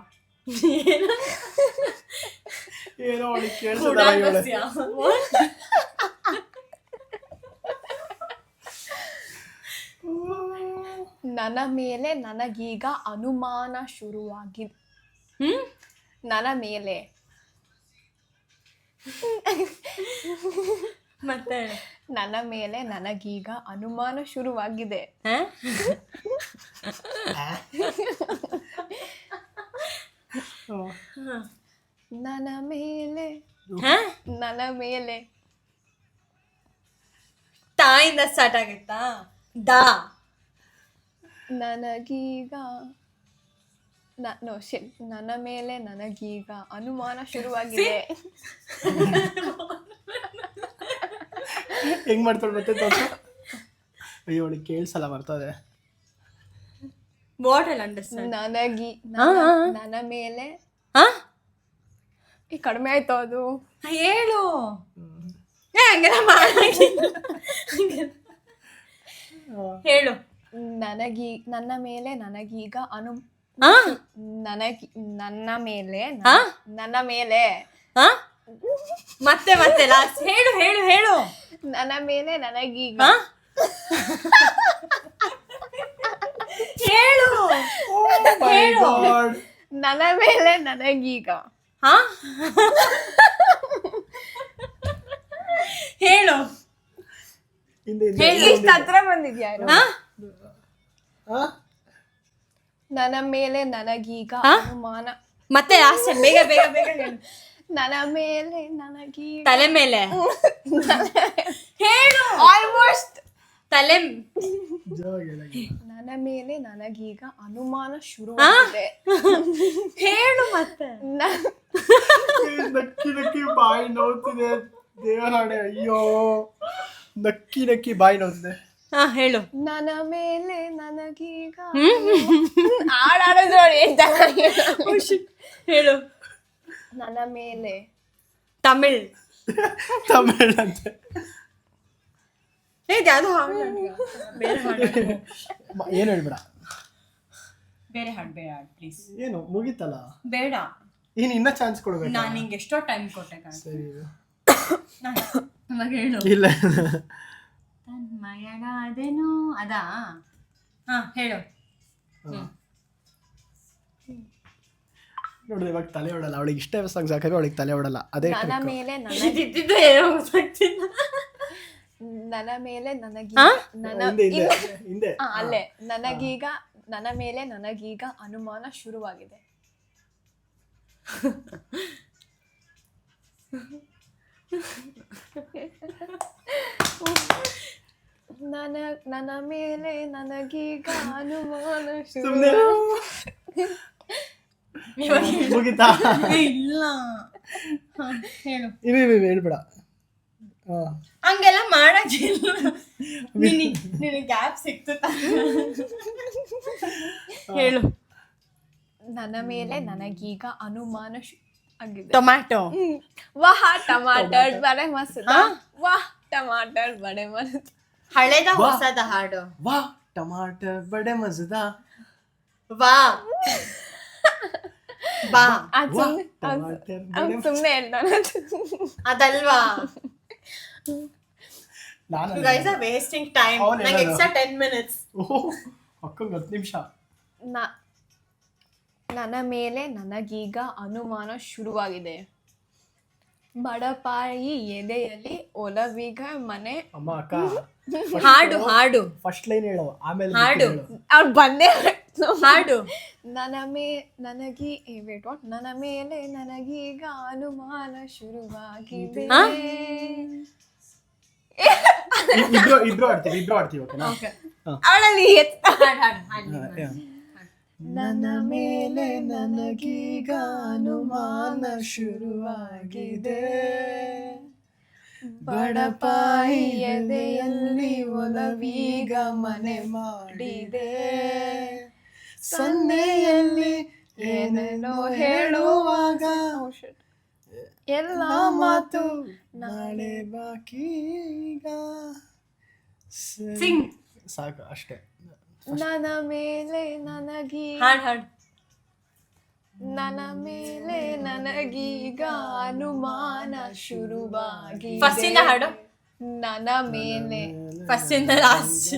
ಏನೋ ಅವಳಿಗೆ ಕೇಳಿಸಲ್ಲ.
ನನ್ನ ಮೇಲೆ ನನಗೀಗ ಅನುಮಾನ ಶುರುವಾಗಿದೆ. ನನ್ನ ಮೇಲೆ
ಮತ್ತೆ
ನನ್ನ ಮೇಲೆ ನನಗೀಗ ಅನುಮಾನ ಶುರುವಾಗಿದೆ. ನನ್ನ ಮೇಲೆ ನನ್ನ ಮೇಲೆ
ತಾಯಿಂದ ಸ್ಟಾರ್ಟ್ ಆಗುತ್ತಾ? ದಾ
ನನಗೀಗ ನನ್ನ ಮೇಲೆ ನನಗೀಗ ಅನುಮಾನ ಶುರುವಾಗಿದೆ.
ಹೆಂಗ್ ಮಾಡ್ತಾಳೆ ಮತ್ತೆ ತೋರ್ಸು. ಅಯ್ಯೋ ಅವಳಿಗೆ ಕೇಳಿಸಲ್ಲ, ಬರ್ತದೆ.
Bottle understand.
ನನ್ನ ಮೇಲೆ ಈ ಕಡಿಮೆ ಆಯ್ತು ಅದು.
ಹೇಳು. ಹಂಗೆಲ್ಲ ಮಾಡಂಗಿಲ್ಲ. ಹೇಳು.
ನನ್ನ ಮೇಲೆ ನನಗೀಗ ನನ್ನ ಮೇಲೆ ನನ್ನ ಮೇಲೆ
ಮತ್ತೆ ಮತ್ತೆ ಲಾಸ್ಟ್ ಹೇಳು ಹೇಳು ಹೇಳು.
ನನ್ನ ಮೇಲೆ ನನಗೀಗ
ಹೇಳು ಹೇಳು.
ನನ್ನ ಮೇಲೆ ನನಗೀಗ
ಹೇಳು.
ಇಷ್ಟ ಹತ್ರ ಬಂದಿದ್ಯಾರು? ನನ್ನ ಮೇಲೆ ನನಗೀಗ ಅನುಮಾನ.
ಮತ್ತೆ ಲಾಸ್ಟ್ ಬೇಗ ಬೇಗ ಬೇಗ ಹೇಳು.
ನನ್ನ ಮೇಲೆ ನನಗೀಗ
ತಲೆ ಮೇಲೆ ಹೇಳು.
ಆಲ್ಮೋಸ್ಟ್
ತಲೆ.
ನನ್ನ ಮೇಲೆ ನನಗೀಗ ಅನುಮಾನ ಶುರುವಾಗಿದೆ.
ಹೇಳು ಮತ್ತೆ.
ನಕ್ಕಿ ನಕ್ಕಿ ಬಾಯಿ ನೋಡ್ತಿದೆ ದೇವರಾಣೆ. ಅಯ್ಯೋ ನಕ್ಕಿ ನಕ್ಕಿ ಬಾಯಿ ನೋಡ್ತಿದೆ.
ಹೇಳು.
ನನ್ನ ಮೇಲೆ ನನಗೀಗ ಹಾಡಾಡೋದು
ಹೇಳು.
ನನ್ನ ಮೇಲೆ
ತಮಿಳ್
ತಮಿಳ್ ಅಂತೆ.
ಯಾವ್ದು
ಏನು ಹೇಳ್ಬೇಡ.
ಬೇರೆ ಹಾಡು ಬೇಡ ಪ್ಲೀಸ್.
ಏನು ಮುಗೀತಲ್ಲ?
ಬೇಡ.
ಇನ್ನು ಇನ್ನ ಚಾನ್ಸ್ ಕೊಡ್ಬೇಕು.
ನಾನು ನಿಂಗೆ ಎಷ್ಟೋ ಟೈಮ್ ಕೊಟ್ಟೆ.
ಸರಿ
ಹೇಳು.
ಇಲ್ಲ
ತನ್ಮಯಳಾದೆನು ಅದಾ? ಹೇಳು.
ನೋಡಿದ್ರೆ ಇವಾಗ ತಲೆ ಹೊಡಲ್ಲ ಅವಳಿಗೆ. ಇಷ್ಟ ಸಾಂಗ್ಸ್ ಹಾಕಿದ್ರೆ ಅವಳಿಗೆ ತಲೆ ಹೊಡಲ್ಲ. ಅದೇ
ನನ್ನ ಮೇಲೆ ನನ್ನ ಮೇಲೆ ನನಗೀಗ
ಹಿಂದೆ
ಅಲ್ಲೇ ನನಗೀಗ ನನ್ನ ಮೇಲೆ ನನಗೀಗ ಅನುಮಾನ ಶುರುವಾಗಿದೆ. ನನ್ನ ಮೇಲೆ ನನಗೀಗ ಅನುಮಾನ
ಮುಗಿತಾ?
ಇಲ್ಲ ಹೇಳು.
ಹೇಳ್ಬೇಡ.
ಹಂಗೆಲ್ಲ ಮಾಡಕ್ಕಿಲ್ಲ. ನಿನಗೆ ಗ್ಯಾಪ್ ಸಿಕ್ತು. ಹೇಳು.
ನನ್ನ ಮೇಲೆ ನನಗೀಗ ಅನುಮಾನ ಆಗಿದೆ.
ಟೊಮ್ಯಾಟೊ.
ವಾಹ್ ಟಮಾಟರ್ ಬಡೆ ಮಸ್ತ್. ವಾಹ್ ಟಮಾಟರ್ ಬಡೆ ಮಸ್ತ್.
ಹಳೆದ ಹೊಸದ ಹಾಡು.
ವಾ ಟಮಾಟರ್ ಬಡೆ ಮಜದ.
ವಾ ಬಾ.
ಸುಮ್ಮನೆ ಹೇಳ್ತಾನೆ
ಅದಲ್ವಾ?
ನಾನು
You guys are wasting time. ನಂಗೆ extra 10 minutes.
ಅಕ್ಕಂಗೆ 10 ನಿಮಿಷ.
ನನ್ನ ಮೇಲೆ ನನಗೀಗ ಅನುಮಾನ ಶುರುವಾಗಿದೆ. ಬಡಪಾಯಿ ಎದೆಯಲ್ಲಿ ಒಲವೀಗ ಮನೆ.
ಅಮ್ಮ ಅಕ್ಕ
ಹಾಡು
ಫಸ್ಟ್ ಲೈನ್ ಹೇಳು, ಆಮೇಲೆ
ಹಾಡು.
ಅವ್ರು ಬಂದೇ
ಹಾಡು.
ನನ್ನ ಮೇಲೆ ನನಗೀಗ ಅನುಮಾನ ಶುರುವಾಗಿದೆ.
ಇಬ್ರು ಆಡ್ತೀವಿ ಓಕೆನಾ?
ಅವಳಲ್ಲಿ
ನನ್ನ ಮೇಲೆ ನನಗೀಗ ಅನುಮಾನ ಶುರುವಾಗಿದೆ. ಬಡಪಾಯಿ ಎದೆಯಲ್ಲಿ ಒಲವೀಗ ಮನೆ ಮಾಡಿದೆ. ಸನ್ನೆಯಲ್ಲಿ ಏನೇನೋ ಹೇಳುವಾಗ ಎಲ್ಲ ಮಾತು ನಾಳೆ ಬಾಕೀಗ. ಸಾಕು ಅಷ್ಟೇ.
ನನ್ನ ಮೇಲೆ ನನಗೀಗ ಅನುಮಾನ ಶುರುವಾಗಿ.
ಫಸ್ಟಿಂದ ಹಾಡು.
ನನ್ನ ಮೇಲೆ
ಫಸ್ಟಿಂದ ಲಾಸ್ಟ್.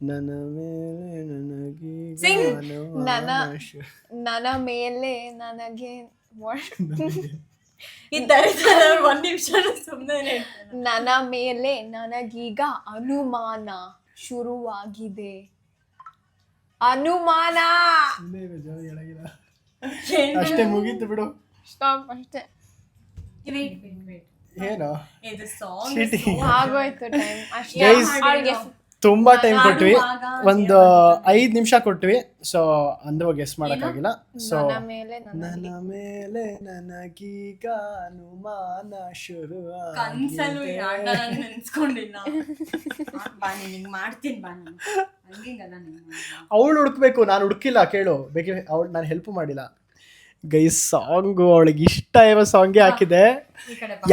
ನನ್ನ ಮೇಲೆ ನನಗೀಗ
ನನ್ನ ಮೇಲೆ ನನಗೆ
ಒಂದ್ ನಿಮಿಷ ಸುಮ್ಮನೆ.
ನನ್ನ ಮೇಲೆ ನನಗೀಗ ಅನುಮಾನ ಶುರುವಾಗಿದೆ. ಅನುಮಾನ
ಅಷ್ಟೇ ಮುಗೀತು ಬಿಡು.
ಸ್ಟಾಪ್ ಅಷ್ಟೇ.
ಏನು
ಇದು ಸಾಂಗ್
ಆಗೋಯ್ತು ಟೈಮ್ ಅಷ್ಟೇ.
Guys,
ಅವ್ಳಿಗೆ
ತುಂಬಾ ಟೈಮ್ ಕೊಟ್ವಿ, ಒಂದು 5 ನಿಮಿಷ ಕೊಟ್ವಿ. ಸೊ ಅಂದ್ರೂ ಗೆಸ್ ಮಾಡಕ್ಕಾಗಿಲ್ಲ. ಸೊ ನನ್ನ ಮೇಲೆ ನನಗೀಗ ಅನುಮಾನ ಶುರು.
ಕನ್ಸಲು ನೆನ್ಸ್ಕೊಂಡಿಲ್ಲ. ಮಾಡ್ತೀನಿ ಬಾ.
ಅವಳು ಹುಡುಕ್ಬೇಕು, ನಾನು ಹುಡುಕಿಲ್ಲ. ಕೇಳು ಬೇಕಿ, ಅವಳು ನಾನು ಹೆಲ್ಪ್ ಮಾಡಿಲ್ಲ. ಗೈಸ್ ಸಾಂಗು ಅವಳಿಗೆ ಇಷ್ಟ ಇರೋ ಸಾಂಗೇ ಹಾಕಿದೆ.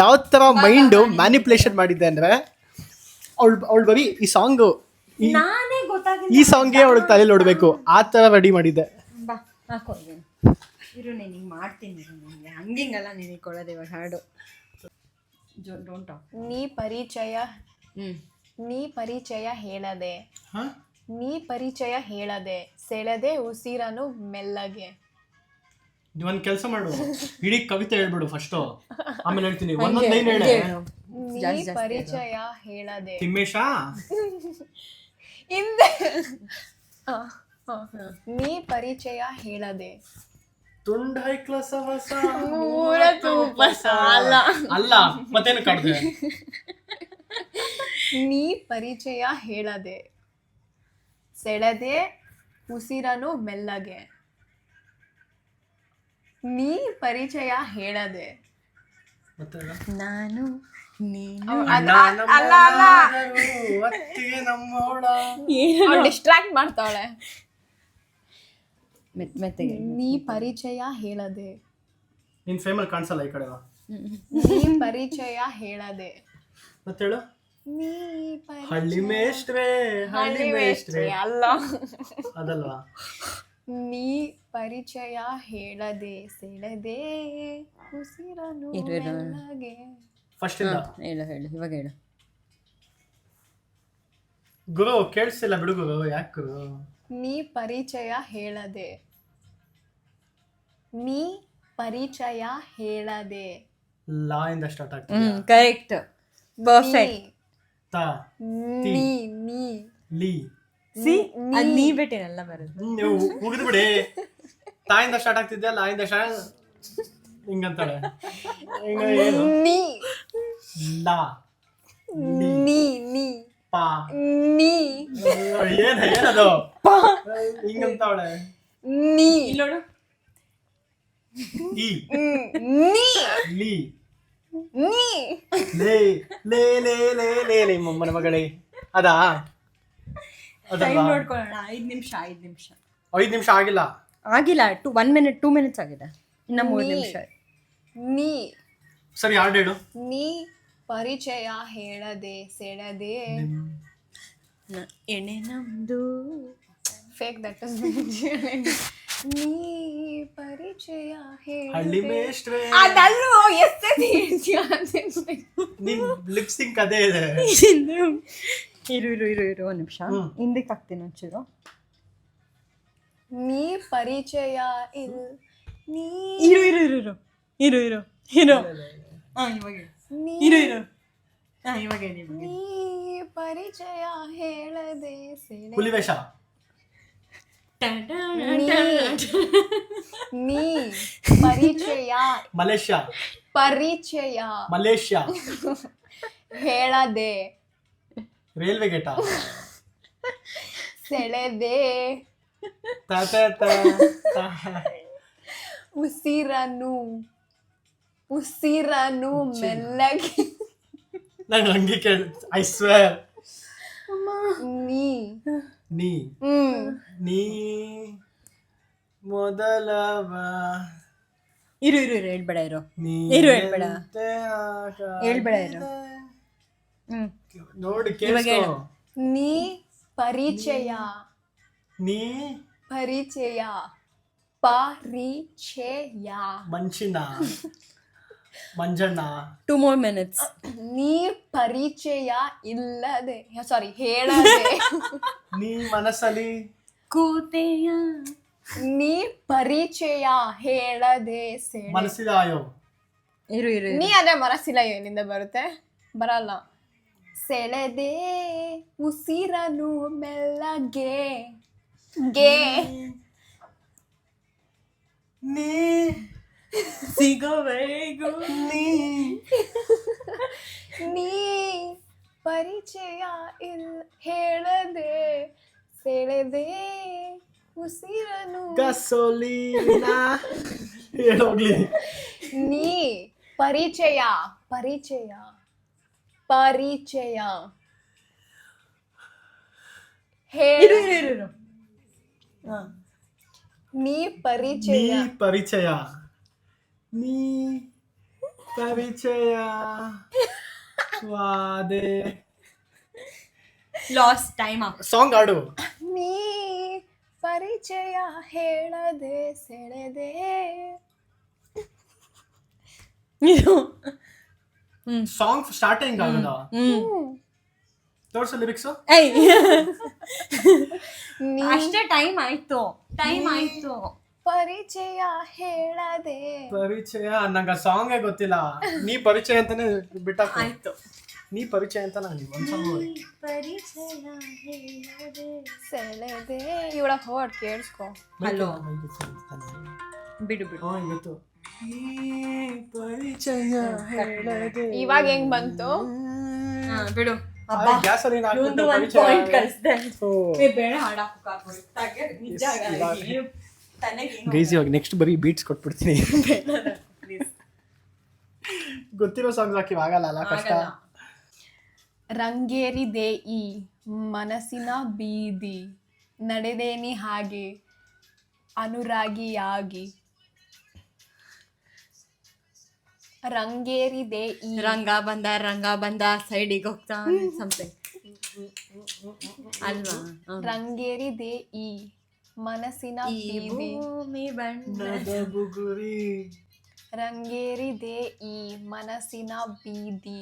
ಯಾವ ತರ ಮೈಂಡು ಮ್ಯಾನಿಪ್ಯುಲೇಷನ್ ಮಾಡಿದ್ದೆ ಅಂದ್ರೆ, ಅವಳು ಬರೀ ಈ ಸಾಂಗು ಈ ಸಾಂಗ್ಗೆ ಅವಳಿಗೆ ತಲೆಯಲ್ಲಿ ನೋಡ್ಬೇಕು, ಆ ತರ ರೆಡಿ ಮಾಡಿದ್ದೆ.
ಇರು ನಿನಗೆ ಮಾಡ್ತೀನಿ. ಹಂಗಿಂಗಲ್ಲ ನಿನಗೆ ಕೊಡೋದು ಇವಾಗ ಹಾಡು.
ನೀ ಪರಿಚಯ ಹೇಳದೆ ಸೆಳೆದೆ ಉಸಿರನು ಮೆಲ್ಲಗೆ.
ಒಂದ್ ಕೆಲಸ ಮಾಡು, ಇಡೀ ಕವಿತೆ ಹೇಳ್ಬಿಡು ಫಸ್ಟ್, ಆಮೇಲೆ ಹೇಳ್ತೀನಿ. ಒಂದೊಂದು ಲೈನ್ ಹೇಳ.
ನೀ ಪರಿಚಯ ಹೇಳದೆ
ತಿಮ್ಮೇಶ
ಹಿಂದೆ. ನೀ ಪರಿಚಯ ಹೇಳದೆ
ತುಂಡೈಕ್ಲ ಸವಸ
ಮೂರ ತೂಪ ಸಾಲ.
ಅಲ್ಲ ಮತ್ತೇನು ಕಾಡ್ದೆ.
ನೀ ಪರಿಚಯ ಹೇಳದೆ ಸೆಳೆದೆ ಉಸಿರನು ಮೆಲ್ಲಗೆ. ನೀ ಪರಿಚಯ ಹೇಳದೆ
ನಾನು
ಡಿಸ್ಟ್ರಾಕ್ಟ್ ಮಾಡ್ತಾವಳೆ.
ಮೆತ್ತಗೆ.
ನೀ ಪರಿಚಯ ಹೇಳದೆ.
ನಿನ್ ಫೇಮಲ್ ಕಾಣಿಸಲ್ಲ ಈ ಕಡೆ.
ನೀ ಪರಿಚಯ ಹೇಳದೆ
ಮತ್ತೆ ಹೇಳು.
ನೀ
ಹಳ್ಳಿ ಮೇಷ್ಟ್ರೆ
ಅಲ್ಲ,
ಅದಲ್ವಾ.
ನೀ ಪರಿಚಯ ಹೇಳದೆ ಸೆಳೆದೆ ಉಸಿರನು ಮೆಲ್ಲಗೆ.
ಫಸ್ಟ್ ಇಂದ
ಹೇಳು ಇವಾಗ ಹೇಳು.
ಗುರು ಕೇಳಿಸಿಲ್ಲ ಬಿಡು ಗುರು, ಯಾಕೆ ಗುರು.
ನೀ ಪರಿಚಯ ಹೇಳದೆ. ನೀ ಪರಿಚಯ ಹೇಳದೆ.
ಲಾ ಇಂದ ಸ್ಟಾರ್ಟ್ ಆಗ್ತದೆ.
Correct, perfect.
ತಾ
ನೀ ನೀ
ಲೀ
ಸಿ ಅದು ನೀ ಬಿಟ್ಟಿರಲ್ಲ ಬರೋದು.
ನೀವು ಮುಗಿದು ಬಿಡಿ. ತಾಯಿಂದ ಸ್ಟಾರ್ಟ್ ಆಗ್ತಿದ್ದೆ, ಲಾ ಇಂದ ಹಿಂಗಂತಾಳೆ.
ನೀ
ಲಾ
ನೀ ನೀ
ಪಾ
ನೀ
ಏನದು ಹಿಂಗಂತಾವಳೆ.
ನೀ
ನೋಡು.
ಈ
ನೀ
ಲೀ
ನೀ
ಲೇ ಲೇ ಲೇ ಲೇ ಲೇ ಲೇ ಮಮ್ಮನ ಮಗಳೇ. ಅದಾ
ಟೈಮ್ ನೋಡ್ಕೊಳ್ಳೋಣ. 5 ನಿಮಿಷ
5 ನಿಮಿಷ ಆಗಿಲ್ಲ
1 ಮಿನಿಟ್ 2 ಮಿನಿಟ್ಸ್ ಆಗಿದೆ. ಇನ್ನ 3 ನಿಮಿಷ.
ನೀ
ಸರಿ ಹಾಡು ಹೇಳು.
ನೀ ಪರಿಚಯ ಹೇಳದೆ ಸೆಳೆದೆ
ಎಣೆ ನಮ್ದು
ಫೇಕ್ ದಟ್ ಇಸ್. ನೀ ಪರಿಚಯ
ಹಳ್ಳಿ
ಹೇಳದೆ
ಮೇಷ್ಟ್ರೆ
ಅದಲ್ಲೋ ಎಷ್ಟೇ
ನಿನ್ ಲಿಪ್ ಸಿಂಕ್ ಅದೇ ಇದೆ.
ಇರು 1 ನಿಮಿಷ ಹಿಂದಕ್ಕೆ ಹಾಕ್ತೀನಿ ಒಂಚೂರು.
ನೀ ಪರಿಚಯ ಇಲ್ ನೀ
ಇರು ಇರು ಇರು ಇರು ಇರು ಇರು ಇರು ಹಾಂ ಇವಾಗ
ನೀ
ಇರು ಇರು ಹಾಂ ಇವಾಗ ಇವಾಗ
ನೀ ಪರಿಚಯ ಹೇಳದೆ ಸೆಳೆ
ಹುಲಿವೇಷ.
ನೀ ಪರಿಚಯ
ಮಲೇಷ್ಯಾ.
ಪರಿಚಯ
ಮಲೇಷ್ಯಾ.
ಹೇಳದೆ
ರೈಲ್ವೆ ಗೇಟ.
ಸೆಳೆದೆ ಉಸಿರನು ಮೆಲ್ಲಗೆ
ನಂಗೆ ಹಂಗೆ ಕೇಳ. I square.
ನೀ
ನೀ ನೀ ಮೊದಲವ.
ಇರು ಇರು ಇರು ಹೇಳ್ಬೇಡ ಇರು
ನೀ
ಇರು ಹೇಳ್ಬೇಡ ಹೇಳ್ಬೇಡ ಇರು
ನೋಡಿ
ಇವಾಗ
ಕೇಳಿಸ್ಕೊ.
ಹೇಳು.
ನೀ ಪರಿಚಯ
ನೀ
ಪರಿಚಯ
ಮಂಚಿನ ಮಂಜಣ್ಣ.
2 more minutes.
ನೀ ಪರಿಚಯ ಇಲ್ಲದೆ ಸಾರಿ ಹೇಳದೆ
ನೀ ಮನಸ್ಸಲ್ಲಿ
ಕೂತೆಯ
ನೀ ಪರಿಚಯ ಹೇಳದೆ ಸೆಳೆ
ಮನಸ್ಸಿದ ಆಯೋ.
ಇರು ಇರು
ನೀ ಅದೇ ಮನಸ್ಸಿಲ್ಲ ಏನಿಂದ ಬರುತ್ತೆ ಬರಲ್ಲ. ಸೆಳೆದೆ ಉಸಿರನು ಮೆಲ್ಲಗೆ ಗೆ
ನೀ
ಸಿಗೋವರೆಗೂ
ನೀ ಪರಿಚಯ ಇಲ್ಲ ಹೇಳದೆ ಸೆಳೆದೆ ಉಸಿರನು
ಗಸೋಲಿನ. ಹೇಳೋಗ್ಲಿ.
ನೀ ಪರಿಚಯ ಪರಿಚಯ ಪರಿಚಯ
ಇರು ಇರು ಇರು ಇರು ಹಾಂ
ನೀ
ನೀ
ಪರಿಚಯ
ಪರಿಚಯ ನೀ ಪರಿಚಯ ವಾದೆ.
ಲಾಸ್ಟ್ ಟೈಮ್
ಸಾಂಗ್ ಆಡು.
ನೀ ಪರಿಚಯ ಹೇಳದೆ ಸೆಳೆದೆ
ಇದು
ಸಾಂಗ್ ಸ್ಟಾರ್ಟಿಂಗ್ ಆಗೋದ. ತೋರ್ಸು ಲಿರಿಕ್ಸು.
ಏಯ್
ನೀ
ಅಷ್ಟೇ ಟೈಮ್ ಆಯ್ತು
ಪರಿಚಯ ಹೇಳದೆ
ಪರಿಚಯ. ನಂಗೆ ಆ ಸಾಂಗೇ ಗೊತ್ತಿಲ್ಲ. ನೀ ಪರಿಚಯ ಅಂತಾನೆ ಬಿಟ್ಟಾಕ.
ಆಯ್ತು
ನೀ ಪರಿಚಯ ಅಂತ ನಂಗೆ ಒಂದ್ಸಲ
ಸೆಳೆದೆ ಇವಳ ಹೋಡ್ ಕೇಳಿಸ್ಕೊ.
ಹಲೋ ಬಿಡು ಬಿಡು
ಗೊತ್ತು. ಪರಿಚಯ ಹೇಳದೆ.
ಇವಾಗ ಹೆಂಗ್ ಬಂತು?
ಬಿಡು
ಗ್ಯಾಸಲ್ಲಿ
ಒಂದು ಪಾಯಿಂಟ್ ಕಳಿಸ್ದೆ. ಬೇಡ ಹಾಡಾಕು ನಿಜ
ಗೈಸ್ ಇವಾಗ ನೆಕ್ಸ್ಟ್ ಬರೀ ಬೀಟ್ಸ್ ಕೊಟ್ಬಿಡ್ತೀನಿ. ಗೊತ್ತಿರೋ ಸಾಂಗ್ಸ್ ಹಾಕಿ ಆಗಲ್ಲ ಅಲ್ಲ, ಕಷ್ಟ.
ರಂಗೇರಿದೆ ಈ ಮನಸ್ಸಿನ ಬೀದಿ, ನಡೆದೇನಿ ಹಾಗೆ ಅನುರಾಗಿಯಾಗಿ. ರಂಗೇರಿದೆ ಈ
ರಂಗ ಬಂದ ಸೈಡಿಗೆ ಹೋಗ್ತಾ ಸಮಥಿಂಗ್ ಅಲ್ವಾ.
ರಂಗೇರಿದೆ ಈ ಮನಸ್ಸಿನ ಬೀದಿ,
ಬಣ್ಣದ ಬುಗುರಿ.
ರಂಗೇರಿದೆ ಈ ಮನಸ್ಸಿನ ಬೀದಿ,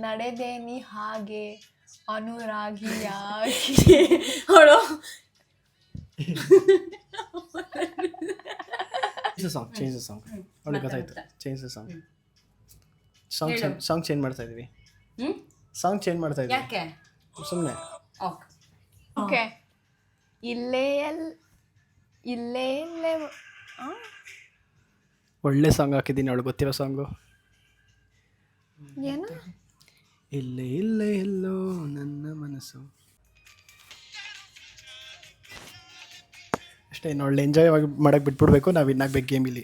ನಡೆದೇನಿ ಹಾಗೆ ಅನುರಾಗಿಯಾಗಿ.
ಚೇಂಜ್ ಸಾಂಗ್ ಅವಳಿಗೆ ಗೊತ್ತಾಯ್ತು. ಚೇಂಜ್ ಸಾಂಗ್ ಚೇಂಜ್ ಮಾಡ್ತಾ ಇದೀವಿ. ಸಾಂಗ್ ಚೇಂಜ್ ಮಾಡ್ತಾ ಇದೀವಿ
ಯಾಕೆ
ಸುಮ್ಮನೆ.
ಓಕೆ, ಇಲ್ಲೇ
ಒಳ್ಳೆ ಸಾಂಗ್ ಹಾಕಿದ್ದೀನಿ, ಅವಳು ಗೊತ್ತಿರೋ ಸಾಂಗು.
ಏನು?
ಇಲ್ಲೇ ಇಲ್ಲೇ ಎಲ್ಲೋ ನನ್ನ ಮನಸ್ಸು. ಅಷ್ಟೇ, ಇನ್ನು ಒಳ್ಳೆ ಎಂಜಾಯ್ ಮಾಡಕ್ಕೆ ಬಿಟ್ಬಿಡ್ಬೇಕು. ನಾವು ಇನ್ನಾಗಬೇಕು ಗೇಮಿಲಿ.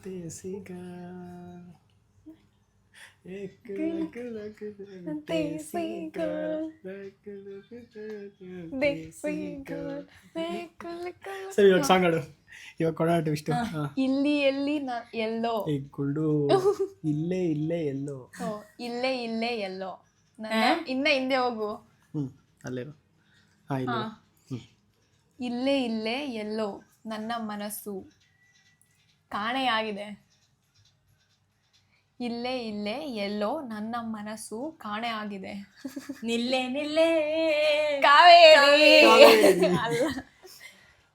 ದೇಸಿಗ ಸರಿ, ಇವಾಗ ಸಾಂಗ್ ಆಡು. ಇವಾಗ ಕೊಡಾಟ ಇಷ್ಟು.
ಇಲ್ಲಿ ಎಲ್ಲೋ
ಈ ಕುಳ್ಳು ಇಲ್ಲೇ ಇಲ್ಲೇ ಎಲ್ಲೋ.
ಇಲ್ಲೇ ಎಲ್ಲೋ. ಇನ್ನ ಹಿಂದೆ ಹೋಗು.
ಅಲ್ಲೇರು.
ಇಲ್ಲೇ ಎಲ್ಲೋ ನನ್ನ ಮನಸ್ಸು ಕಾಣೆಯಾಗಿದೆ. ಇಲ್ಲೇ ಇಲ್ಲೇ ಎಲ್ಲೋ ನನ್ನ ಮನಸ್ಸು ಕಾಣೆ ಆಗಿದೆ.
ನಿಲ್ಲೆ ನಿಲ್ಲೆ
ಕಾವೇರಿ ಅಲ್ಲ.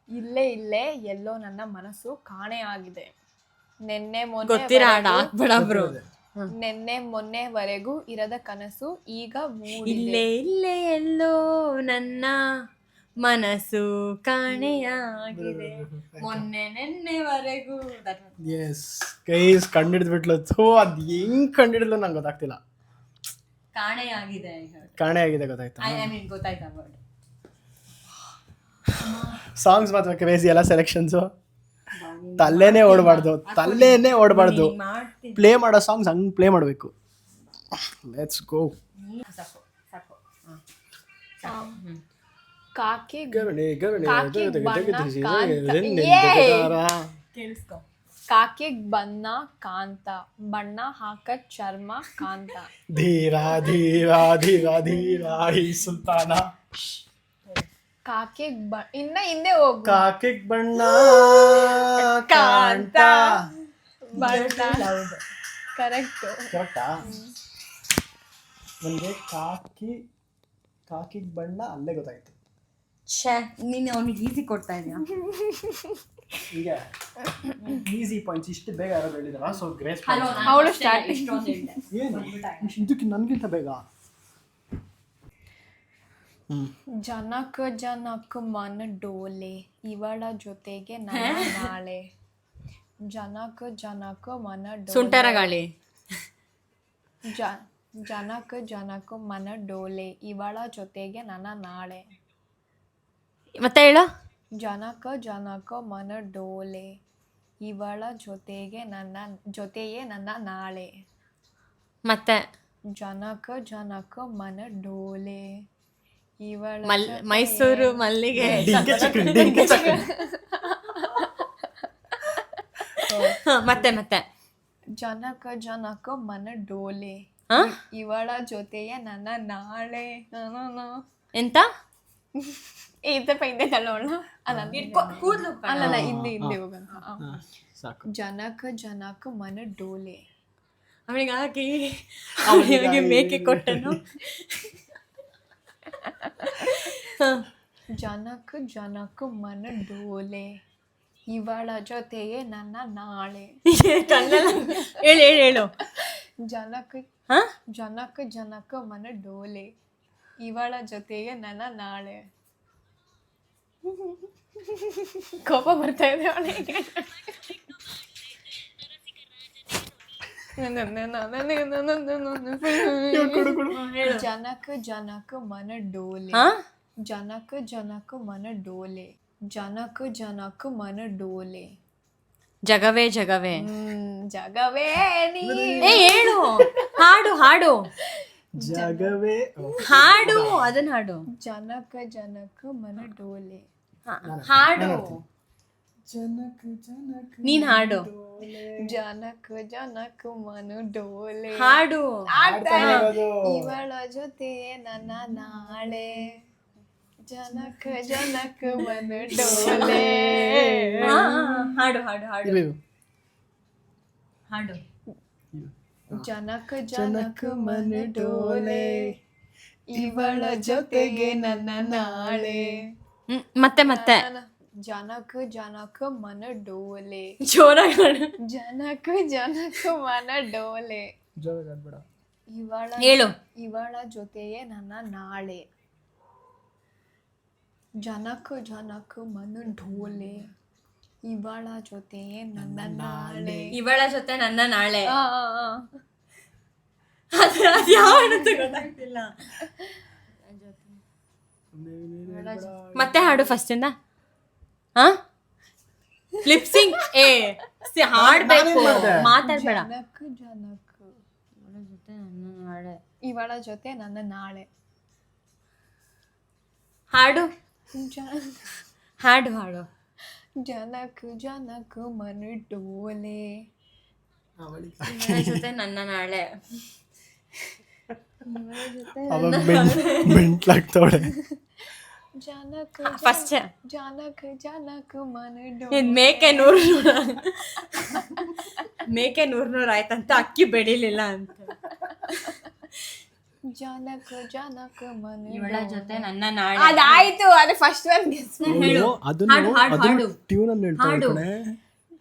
ಇಲ್ಲೇ ಇಲ್ಲೇ ಎಲ್ಲೋ ನನ್ನ ಮನಸ್ಸು ಕಾಣೆ ಆಗಿದೆ. ನೆನ್ನೆ ಮೊನ್ನೆವರೆಗೂ ಇರದ ಕನಸು ಈಗ ಮೂಡಿದೆ.
ಇಲ್ಲೇ ಇಲ್ಲೇ ಎಲ್ಲೋ ನನ್ನ ಮನಸ್ಸು ಕಾಣೆಯಾಗಿದೆ. ನೆನ್ನೆವರೆಗೂ
ಎಸ್ ಗೈಸ್ ಕಂಡಿಡ್ದ್ಬಿಟ್ಲು. ಥೋ ಅದು ಹೆಂಗ್ ಕಂಡಿಡಿದ್ಲು ನಂಗೆ ಗೊತ್ತಾಗ್ತಿಲ್ಲ.
ಕಾಣೆಯಾಗಿದೆ
ಗೊತ್ತಾಯ್ತಾ?
ಗೊತ್ತಾಯ್ತಾ ವರ್ಡ್.
ಸಾಂಗ್ಸ್ ಮಾತ್ರ ಕ್ರೇಜಿ ಎಲ್ಲ ಸೆಲೆಕ್ಷನ್ಸು. ತಲ್ಲೇನೇ ಓಡಬಾರ್ದು. ಪ್ಲೇ ಮಾಡೋ ಸಾಂಗ್ಸ್ ಹಂಗೆ ಪ್ಲೇ ಮಾಡಬೇಕು. Let's go.
ಕಾಕಿಗ್ ಬಣ್ಣ ಕಾಂತ, ಬಣ್ಣ ಹಾಕತ್ ಚರ್ಮ ಕಾಂತ.
ಧೀರ ಧೀರ ಧೀರ ಧೀರ ಈ ಸುಲ್ತಾನ.
ಕಾಕಿಗ್ ಇನ್ನ ಹಿಂದೆ ಹೋಗು.
ಕಾಕಿಗ್ ಬಣ್ಣ ಕಾಂತ
ಬಣ್ಣ ಕರೆಕ್ಟಾ?
ನನಗೆ ಕಾಕಿಗ್ ಬಣ್ಣ ಅಲ್ಲೇ ಗೊತ್ತಾಯ್ತು.
ನೀನು ಅವನಿಗೆ ಈಸಿ ಕೊಡ್ತಾ ಇದೆಯಾ?
ಈಗ ಈಸಿ ಪಾಯಿಂಟ್ಸ್ ಇಷ್ಟು ಬೇಗ ಯಾರು ಹೇಳಿದಾರ? ಸೊ ಗ್ರೇಸ್
ಅವಳು ಸ್ಟಾರ್ಟಿಂಗ್
ಏನು ಇದಕ್ಕೆ ನನಗಿಂತ ಬೇಗ.
ಜನಕ್ ಮನ ಡೋಲೆ ಇವಳ ಜೊತೆಗೆ ನನ್ನ ನಾಳೆ. ಜನಕ್ ಮನ ಡೋಲೆ
ಸುಂಟರ ಗಾಳಿ.
ಜನಕ್ ಮನ ಡೋಲೆ ಇವಳ ಜೊತೆಗೆ ನನ್ನ ನಾಳೆ.
ಮತ್ತೆ ಹೇಳು.
ಜನಕ ಮನ ಡೋಲೆ ಇವಳ ಜೊತೆಗೆ ಜೊತೆಯೇ ನನ್ನ ನಾಳೆ.
ಮತ್ತೆ
ಜನಕ ಮನ ಡೋಲೆ ಇವಳ
ಮೈಸೂರು ಮಲ್ಲಿಗೆ. ಮತ್ತೆ
ಜನಕ ಮನ ಡೋಲೆ ಇವಳ ಜೊತೆಯೇ ನನ್ನ ನಾಳೆ.
ಎಂತ
ಹಿಂದೆ ತಳ್ಳೋಣ. ಅಲ್ಲ ಹಿಂದೆ ಹೋಗಂತ. ಜನಕ ಮನ ಡೋಲೆ
ಅವನಿಗೆ ಹಾಕಿ ಅವನಿಗೆ ಮೇಕೆ ಕೊಟ್ಟನು.
ಜನಕ ಮನ ಡೋಲೆ ಇವಳ ಜೊತೆಯೇ ನನ್ನ ನಾಳೆ.
ಹೇಳು.
ಜನಕ ಮನ ಡೋಲೆ ಇವಳ ಜೊತೆಗೆ ನನ್ನ ನಾಳೆ. ಕೋಪ ಬರ್ತಾ ಇದೆ ಅವಳಿಗೆ. ಜನಕ ಮನ ಡೋಲೆ ಜನಕ ಮನ ಡೋಲೆ
ಜಗವೇ
ಜಗವೇ ನೀ
ಹೇಳು. ಹಾಡು
ಜಗವೇ
ಹಾಡು ಅದನ್ನ ಹಾಡು.
ಜನಕ ಮನ ಡೋಲೆ
ಹಾಡು ನೀನ್ ಹಾಡು.
ಜನಕ ಮನ ಡೋಲೆ
ಹಾಡು.
ಇವಳ ಜೊತೆ ನನ್ನ ನಾಳೆ. ಜನಕ ಮನ ಡೋಲೆ
ಹಾಡು
ಜನಕ ಮನ ಡೋಲೆ ಇವಳ ಜೊತೆಗೆ ನನ್ನ ನಾಳೆ.
ಮತ್ತೆ
ಜನಕ ಮನ ಡೋಲೆ
ಜೋರಾಗಿ
ಜನಕ ಮನ ಡೋಲೆ ಇವಳ ಜೊತೆಯೇ ನನ್ನ ನಾಳೆ. ಜನಕ ಮನ ಡೋಲೆ ಇವಳ ಜೊತೆಯೇ ನನ್ನ ನಾಳೆ.
ಇವಳ ಜೊತೆ ನನ್ನ ನಾಳೆ. ಗೊತ್ತಾಗ್ತಿಲ್ಲ. ಮತ್ತೆ ಹಾಡು ಫಸ್ಟ್ ಇಂದ. ಲಿಪ್ಸಿಂಗ್ ಹಾಡ್ಬೇಕು, ಮಾತಾಡ್ಬೇಡ.
ಇವಳ ಜೊತೆ ನನ್ನ ನಾಳೆ.
ಹಾಡು
ಜನಕ ಮನ ಡೋಲೆ
ಇವಳ ಜೊತೆ ನನ್ನ ನಾಳೆ.
ಮೆಂಟ್ಲಾಗ್ತಾವಳೆ.
ಫಸ್ಟ್
ಜನಕ ಮನ
ಮೇಕೆ ನೂರು ಮೇಕೆ 100 ಆಯ್ತಂತ ಅಕ್ಕಿ ಬೆಳಿಲಿಲ್ಲ ಅಂತ.
ಜನಕ ಜನಕ ಮನೆ
ಇವಳ ಜೊತೆ ನನ್ನ ನಾಳೆ.
ಅದಾಯ್ತು, ಅದೇ ಫಸ್ಟ್ ಒನ್ ಗೆಸ್.
ಹೇಳು.
ಅದನ್ನು ಟ್ಯೂನ್ ಅಲ್ಲಿ ಹೇಳ್ತಾಳೆ ಕಣೆ.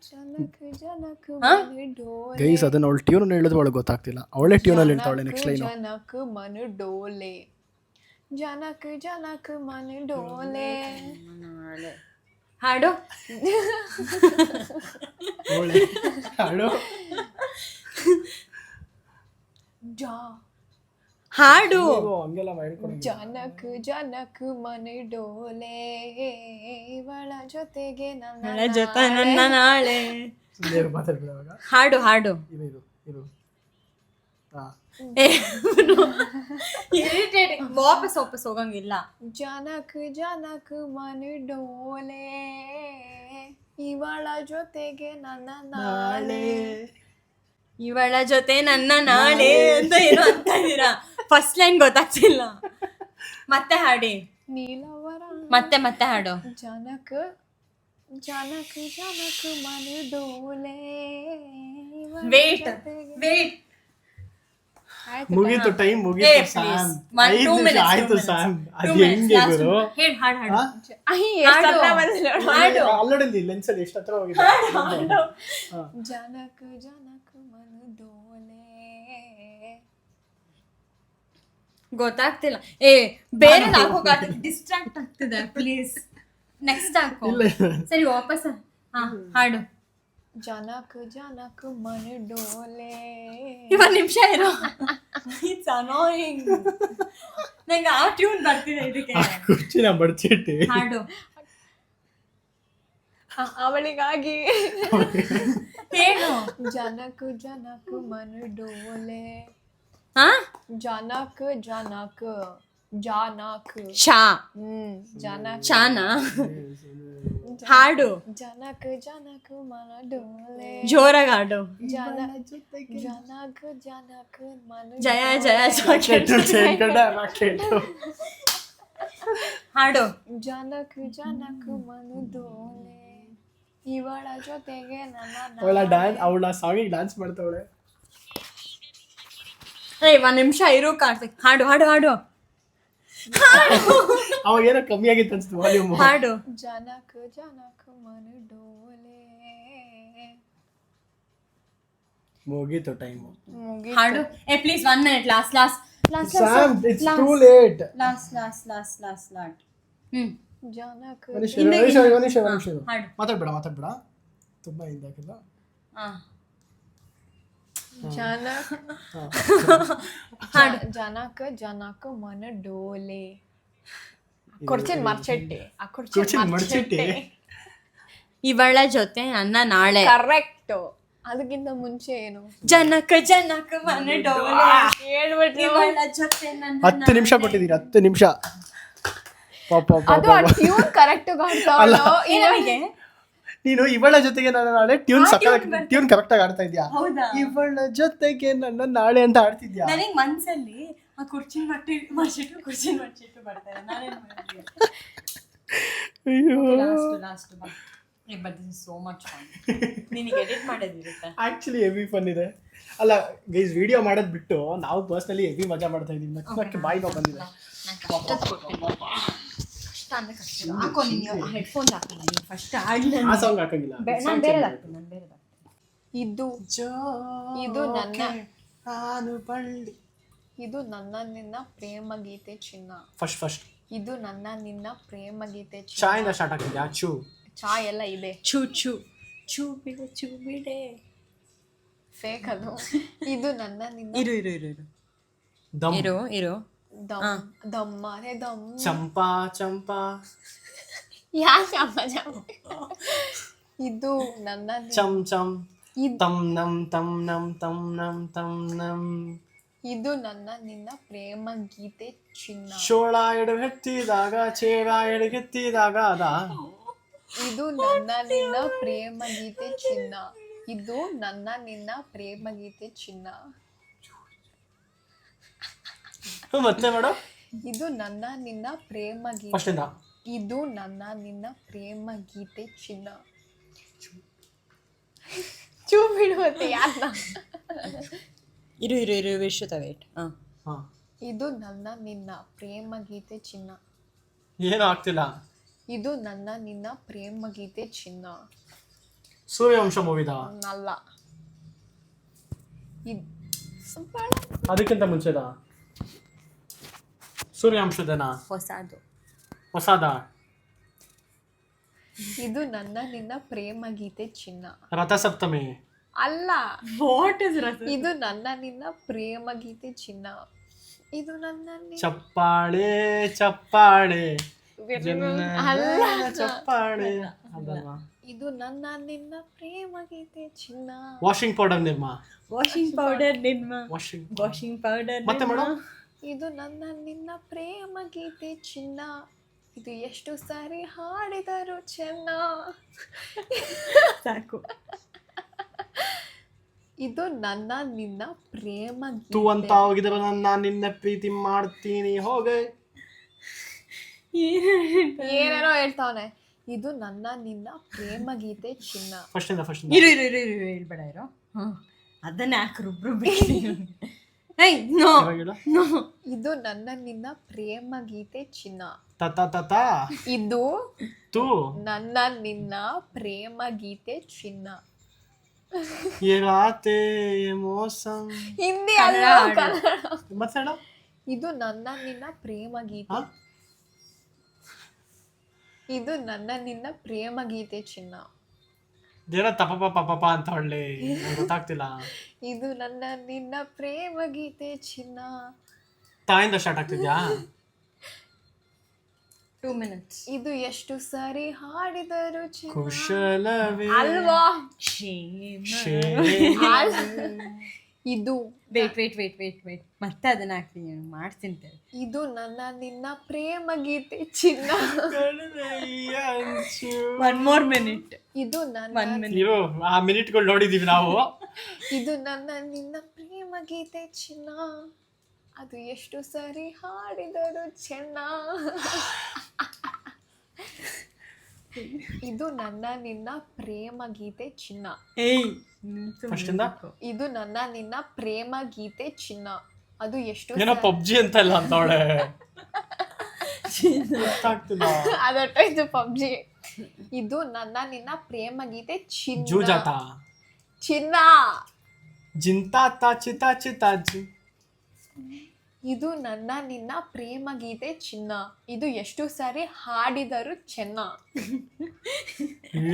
ಜನಕ ಜನಕ ಮನೆ ಡೋಲೆ.
ಗೈಸ್ ಅದನ್ನ ಅವಳು ಟ್ಯೂನ್ ಅಲ್ಲಿ ಹೇಳಿದ್ರು ಅವಳಿಗೆ ಗೊತ್ತಾಗ್ತಿಲ್ಲ, ಅವಳೇ ಟ್ಯೂನ್ ಅಲ್ಲಿ ಹೇಳ್ತಾಳೆ ನೆಕ್ಸ್ಟ್ ಲೈನ್.
ಜನಕ ಮನೆ ಡೋಲೆ, ಜನಕ ಜನಕ ಮನೆ ಡೋಲೆ.
ಹಾಡು
ಹಾಡು
ಹಾಡು.
ಹಂಗೆಲ್ಲ ಮಾಡ್ಕೊಂಡು
ಜನಕ ಜನಕ ಮನೆ ಡೋಲೆ, ಇವಳ ಜೊತೆಗೆ ನನ್ನ
ಜೊತೆ ನನ್ನ ನಾಳೆ.
ಮಾತಾಡ್ಬಿಡುವಾಗ
ಹಾಡು ಹಾಡು.
ಇರು
ಇರಿಟೇಟಿಂಗ್. ವಾಪಸ್ ಹೋಗಂಗಿಲ್ಲ.
ಜನಕ ಜನಕ ಮನೆ ಡೋಲೆ, ಇವಳ ಜೊತೆಗೆ ನನ್ನ ನಾಳೆ.
ಇವಳ ಜೊತೆ ನನ್ನ ನಾಳೆ ಅಂತ ಏನೋ ಅಂತ ಇದೀರಾ. ಫಸ್ಟ್ ಲೈನ್ ಗೊತ್ತಾಗ್ತಿಲ್ಲ. ಮತ್ತೆ ಹಾಡಿ.
ನೀಲವರ
ಮತ್ತೆ ಹಾಡು.
ಜನಕ ಜನಕ ಜನಕ ಮನೆ ಡೋಲೆ.
ವೇಟ್
ಮುಗೀತು, ಟೈಮ್ ಮುಗೀತು ಸ್ಯಾಮ್. 5 ನಿಮಿಷ ಆಯ್ತು ಸ್ಯಾಮ್. ಅದು ಹೆಂಗೆ ಗುರು?
ಹೇಳು ಹಾಡು.
ಅಲ್ಲೋಡಿ ಲೆನ್ಸ್ ಅಲ್ಲಿ ಎಷ್ಟು ಹತ್ರ ಹೋಗಿದೆ.
ಜನಕ ಜನಕ ಮನೆ ಡೋಲೆ.
ಗೊತ್ತಾಗ್ತಿಲ್ಲ. ಬೇರೆ ಹಾಕೋಕಾಗ್ತದೆ, ಡಿಸ್ಟ್ರಾಕ್ಟ್ ಆಗ್ತಿದೆ. ಪ್ಲೀಸ್ ನೆಕ್ಸ್ಟ್ ಹಾಕೋ. ಸರಿ ವಾಪಸ್ ಹಾಡು.
ಜನಕ ಜನಕ ಮನೆ ಡೋಲೆ.
1 ನಿಮಿಷ ಇರೋ. It's annoying. ನಂಗೆ ಆ ಟ್ಯೂನ್ ಬರ್ತಿದೆ ಇದಕ್ಕೆ.
ಕುರ್ಚಿನ ಬಡ್ಚಿಟ್ಟಿ
ಹಾಡು.
ಅವಳಿಗಾಗಿ
ಹೇಳು.
ಜನಕ ಜನಕ ಮನೆ ಡೋಲೆ. ಜನಕ ಜನಕ ಜನಕ
ಶಾ
ಜನಕ
ಶಾನಾ. ಹಾಡು.
ಜನಕ ಜನಕ ಮನೆ ಡೋಲೆ.
ಜೋರಾಗಿ ಹಾಡು.
ಜನಕ ಜನಕ ಮನೆ
ಜಯ ಜಯ ಜಾಕೆಟ್. ಹಾಡು.
ಜನಕ ಜನಕ ಮನೆ ಡೋಲೆ, ಇವಳ ಜೊತೆಗೆ ನನ್ನ
ಅವಳ ಸಾಂಗಿಗೆ ಡ್ಯಾನ್ಸ್ ಮಾಡ್ತಾವಳೆ.
1 ನಿಮಿಷ ಇರು ಕಾರ್ತಿಕ್. ಹಾಡು ಹಾಡು ಹಾಡು.
ಅವಾಗ ಏನೋ ಕಮ್ಮಿ ಆಗಿತ್ತು ಅನ್ಸುತ್ತೆ ವಾಲ್ಯೂಮ್.
ಹಾಡು.
ಜನಕ ಜನಕ ಮನೆ ಡೋಲೆ.
ಮುಗೀತು ಟೈಮ್.
ಹಾಡು. Please 1 minute. ಲಾಸ್ಟ್
ಸ್ಯಾಮ್ ಇಟ್ಸ್ ಟೂ ಲೇಟ್.
ಲಾಸ್ಟ್.
ಜನಕ
ಮನುಷ್ಯ
ಹಾಡು.
ಮಾತಾಡ್ಬೇಡ ತುಂಬಾ ಹಿಂದಾಕಿಲ್ಲ.
ಜನಕ ಜನಕ ಮನೆ ಡೋಲೆ. ಕುರ್ಚಿನ ಮರ್ಚೆಟ್ಟೆ. ಆ
ಕುರ್ಚಿನ ಮರ್ಚೆಟ್ಟೆ.
ಇವಳ ಜೊತೆ ನನ್ನ ನಾಳೆ.
ಕರೆಕ್ಟ್. ಅದಕ್ಕಿಂತ ಮುಂಚೆ ಏನು?
ಜನಕ ಜನಕ ಮನೆ ಡೋಲೆ ಹೇಳ್ಬಿಟ್ರಿ. ಇವಳ ಜೊತೆ ನನ್ನ
10 ನಿಮಿಷ ಕೊಟ್ಟಿದ್ದೀರಿ. 10 ನಿಮಿಷ.
ಅದು ಟ್ಯೂನ್ ಕರೆಕ್ಟ್ ಗಾಡ್ತಾವಳು.
ಏನಿಗೆ
ನೀನು ಇವಳ ಜೊತೆಗೆ ನನ್ನ ನಾಳೆ ಟ್ಯೂನ್ ಕರೆಕ್ಟ್ ಆಗಿ ಆಡ್ತಾ ಇದ್ಯಾ.
ಹೌದಾ?
ಇವಳ ಜೊತೆಗೆ ನನ್ನ ನಾಳೆ ಅಂತ ಆಡ್ತಿದ್ಯಾ.
ನನಗೆ ಮನ್ಸಲ್ಲಿ ಆ ಕುರ್ಚಿನ ಮರ್ಚಿಟ್ಟು ಬರ್ತಾರೆ. ನಾನೇನ್ ಮಾಡ್ತೀನಿ.
ಅಯ್ಯೋ
last but this is so much fun. ನಿನಗೆ ಎಡಿಟ್ ಮಾಡೋದಿರುತ್ತೆ.
ಆಕ್ಚುಲಿ ಹೆವಿ ಫನ್ ಇದೆ. ಅಲ್ಲ ಗೈಸ್, ವಿಡಿಯೋ ಮಾಡೋದು ಬಿಟ್ಟು ನಾವು ಪರ್ಸನಲಿ ಹೆವಿ ಮಜಾ ಮಾಡ್ತಾ ಇದೀವಿ. ನಕ್ಕೆ ಬಾಯಿ ನೋವು ಬಂದಿದೆ.
ಹಾಕೋ ನೀನು ಹೆಡ್ಫೋನ್ ಹಾಕಿ ಫಸ್ಟ್ ಆಡಿ.
ಆ ಸಾಂಗ್ ಹಾಕಂಗಿಲ್ಲ.
ನಾನು ಬೇರೆ ಹಾಕ್ತೀನಿ.
ಇದು ನನ್ನ
ನಾನು ಬಳ್ಳಿ.
ಇದು ನನ್ನ ನಿನ್ನ ಪ್ರೇಮ ಗೀತೆ ಚಿನ್ನ.
ಫಸ್ಟ್
ಇದು ನನ್ನ ನಿನ್ನ ಪ್ರೇಮ ಗೀತೆ ಚಿನ್ನ.
ಚಾಯಿಂದ ಸ್ಟಾರ್ಟ್ ಆಗ್ತಿದ್ಯಾ?
ಚಾ ಎಲ್ಲ ಇದೆ.
ಚೂ ಬಿಡೆ
ಫೇಕ್ ಅದು. ಇದು ನನ್ನ ನಿನ್ನ
ಇರು
ದಮ್ಮನೆ ದಮ್.
ಚಂಪಾ
ಯಾಕೆ ಇದು ನನ್ನ
ಚಮ್ ತಮ್ ನಮ್.
ಇದು ನನ್ನ ನಿನ್ನ ಪ್ರೇಮ ಗೀತೆ ಚಿನ್ನ.
ಶೋಳ ಎಡಗೆತ್ತಿದಾಗ ಚೇಳ ಎಡಗೆತ್ತಿದಾಗ ಅದ.
ಇದು ನನ್ನ ನಿನ್ನ ಪ್ರೇಮ ಗೀತೆ ಚಿನ್ನ. ಇದು ನನ್ನ ನಿನ್ನ ಪ್ರೇಮ ಗೀತೆ ಚಿನ್ನ.
ಮತ್ತೆ ಮಾಡು.
ಇದು ನನ್ನ ನಿನ್ನ ಪ್ರೇಮ ಗೀತೆ.
ಫಸ್ಟಿಂದ.
ಇದು ನನ್ನ ನಿನ್ನ ಪ್ರೇಮ ಗೀತೆ ಚಿನ್ನ. ಚೂ ಬಿಡು. ಮತ್ತೆ ಯಾರನ್ನ
ಇರು ವಿಶ್ರುತ ವೇಟ್
ಹಾ
ಇದು ನನ್ನ ನಿನ್ನ ಪ್ರೇಮ ಗೀತೆ ಚಿನ್ನ.
ಏನು ಆಗ್ತಿಲ್ಲ.
ಇದು ನನ್ನ ನಿನ್ನ ಪ್ರೇಮ ಗೀತೆ ಚಿನ್ನ.
ಸೂರ್ಯವಂಶ ಮೂವಿದ
ಅಲ್ಲ,
ಅದಕ್ಕಿಂತ ಮುಂಚೆದ ಸೂರ್ಯವಂಶದನ ಹೊಸದ.
ಇದು ನನ್ನ ನಿನ್ನ ಪ್ರೇಮ ಗೀತೆ ಚಿನ್ನ.
ರಥಸಪ್ತಮಿ
ಅಲ್ಲ,
ವಾಟ್ ಇಸ್
ಇದು ನನ್ನ ನಿನ್ನ ಪ್ರೇಮ ಗೀತೆ ಚಿನ್ನ. ಇದು ನನ್ನ
ಚಪ್ಪಾಳೆ ಚಪ್ಪಾಳೆ
ಅಲ್ಲ,
ಚಪ್ಪಾಳೆ ಅದಲ್ವಾ?
ಇದು ನನ್ನ ನಿನ್ನ ಪ್ರೇಮ ಗೀತೆ ಚಿನ್ನ.
ವಾಷಿಂಗ್ ಪೌಡರ್ ನಿರ್ಮ
ವಾಷಿಂಗ್ ಪೌಡರ್
ಮತ್ತೆ ಮೇಡಮ್
ಇದು ನನ್ನ ನಿನ್ನ ಪ್ರೇಮ ಗೀತೆ ಚಿನ್ನ. ಇದು ಎಷ್ಟು ಸಾರಿ ಹಾಡಿದರು ಚೆನ್ನ.
ಸಾಕು.
ಇದು ನನ್ನ ನಿನ್ನ ಪ್ರೇಮ
ತೂ ಅಂತ ಹೋಗಿದ್ರೆ ನನ್ನ ನಿನ್ನ ಪ್ರೀತಿ ಮಾಡ್ತೀನಿ ಹೋಗೆ.
ಏನೇನೋ ಹೇಳ್ತಾವನೆ. ಇದು ನನ್ನ ನಿನ್ನ ಪ್ರೇಮ ಗೀತೆ ಚಿನ್ನ.
ಫಸ್ಟ್
ಇರು ಹೇಳ್ಬೇಡ ಇರೋ. ಅದನ್ನ ಯಾಕ್ರೊಬ್ರು ಬಿಡಿ.
ಇದು ನನ್ನ ನಿನ್ನ ಪ್ರೇಮ ಗೀತೆ ಚಿನ್ನ.
ತತ
ಇದು
ತೂ
ನನ್ನ ನಿನ್ನ ಪ್ರೇಮ ಗೀತೆ ಚಿನ್ನ.
ये रातें ये मौसम
ಹಿಂದಿ ಅಲ್ಲ, ಕನ್ನಡ.
ಮತ್ತೆ ಹೇಳು.
ಇದು ನನ್ನ ನಿನ್ನ ಪ್ರೇಮ ಗೀತೆ. ಇದು ನನ್ನ ನಿನ್ನ ಪ್ರೇಮ ಗೀತೆ ಚಿನ್ನ.
ಏನೋ ತಪಪ ಪಪಪ ಅಂತ ಹೊಳ್ಳಿ ಗೊತ್ತಾಗ್ತಿಲ್ಲ.
ಇದು ನನ್ನ ನಿನ್ನ ಪ್ರೇಮ ಗೀತೆ ಚಿನ್ನ.
ತಾಯಿಂದ ಸ್ಟಾರ್ಟ್ ಆಗ್ತಿದ್ಯಾ?
2 minutes.
ಇದು ಎಷ್ಟು ಸಾರಿ ಹಾಡಿದರು ಚಿನ್ನ.
ಕುಶಲವೇ
ಅಲ್ವಾ? ಇದು
ವೇಟ್ ಮತ್ತೆ ಅದನ್ನ ಹಾಕ್ತೀನಿ, ಮಾಡ್ತೀನಿ.
ಇದು ನನ್ನ ನಿನ್ನ ಪ್ರೇಮ ಗೀತೆ ಚಿನ್ನ.
1 more minute.
ಇದು ನನ್ನ
ಇರು, ಆ ಮಿನಿಟ್ಗಳು ನೋಡಿದೀವಿ ನಾವು.
ಇದು ನನ್ನ ನಿನ್ನ ಪ್ರೇಮ ಗೀತೆ ಚಿನ್ನ. ಅದು ಎಷ್ಟು ಸರಿ ಹಾಡಿದರು ಚೆನ್ನ. ಇದು ನನ್ನ ನಿನ್ನ ಪ್ರೇಮ ಗೀತೆ ಚಿನ್ನ. ಇದು ನನ್ನ ನಿನ್ನ ಪ್ರೇಮ ಗೀತೆ ಚಿನ್ನ. ಅದು ಎಷ್ಟು
ಏನೋ ಪಬ್ಜಿ ಅಂತ ಇಲ್ಲ ಅಂತವಳೆ.
ಅದೊಟ್ಟೋಯ್ತು ಪಬ್ಜಿ. ಇದು ನನ್ನ ನಿನ್ನ ಪ್ರೇಮ ಗೀತೆ ಚಿನ್ನ.
ಜೂಜಾಟ
ಚಿನ್ನ.
ಜಿಂತಾತ ಚಿತಾ ಚಿತಾಜಿ.
ಇದು ನನ್ನ ನಿನ್ನ ಪ್ರೇಮ ಗೀತೆ ಚಿನ್ನ. ಇದು ಎಷ್ಟು ಸಾರಿ ಹಾಡಿದರು ಚೆನ್ನ.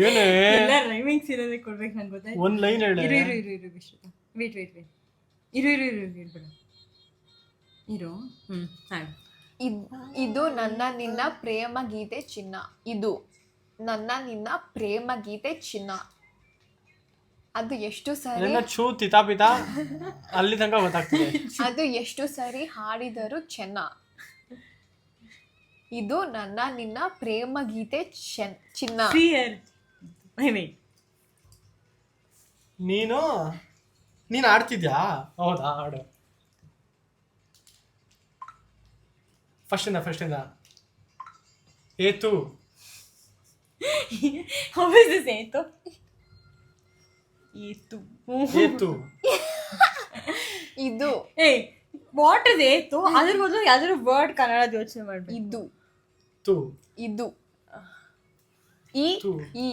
ಏನೇ
ರೈಮಿಂಗ್ಸ್ ಇರೋದೇ ಕೊಡ್ಬೇಕು ನಂಗೆ ಗೊತ್ತಾಯ್ತು.
ಒಂದ್ ಲೈನ್ ಹೇಳಿ.
ಇರು ವೇಟ್ ಹೇಳ್ಬೇಡ. ಇರು ಹಾಡು.
ಇದು ನನ್ನ ನಿನ್ನ ಪ್ರೇಮ ಗೀತೆ ಚಿನ್ನ. ಇದು ನನ್ನ ನಿನ್ನ ಪ್ರೇಮ ಗೀತೆ ಚಿನ್ನ. ಅದು ಎಷ್ಟು ಸರಿ
ಚೂ ತಿತಾ ಪಿತಾ ಅಲ್ಲಿ ತನಕ ಗೊತ್ತಾಗ್ತದೆ.
ಅದು ಎಷ್ಟು ಸರಿ ಹಾಡಿದರು ಚೆನ್ನ. ಇದು ನನ್ನ ನಿನ್ನ ಪ್ರೇಮ ಗೀತೆ ಚಿನ್ನ.
ನೀನು ಆಡ್ತಿದ್ಯಾ? ಹೌದಾ, ಆಡು. ಫಸ್ಟಿಂದ ಏತು
ಇದು
ವಾಟ್ ಇಸ್ ಏತು? ಅದ್ರ ಬದಲು ಯಾವ್ದಾದ್ರು ವರ್ಡ್ ಕನ್ನಡ ಯೋಚನೆ ಮಾಡ್ಬೇಕು.
ಇದು
ತು
ಇದು
ಈ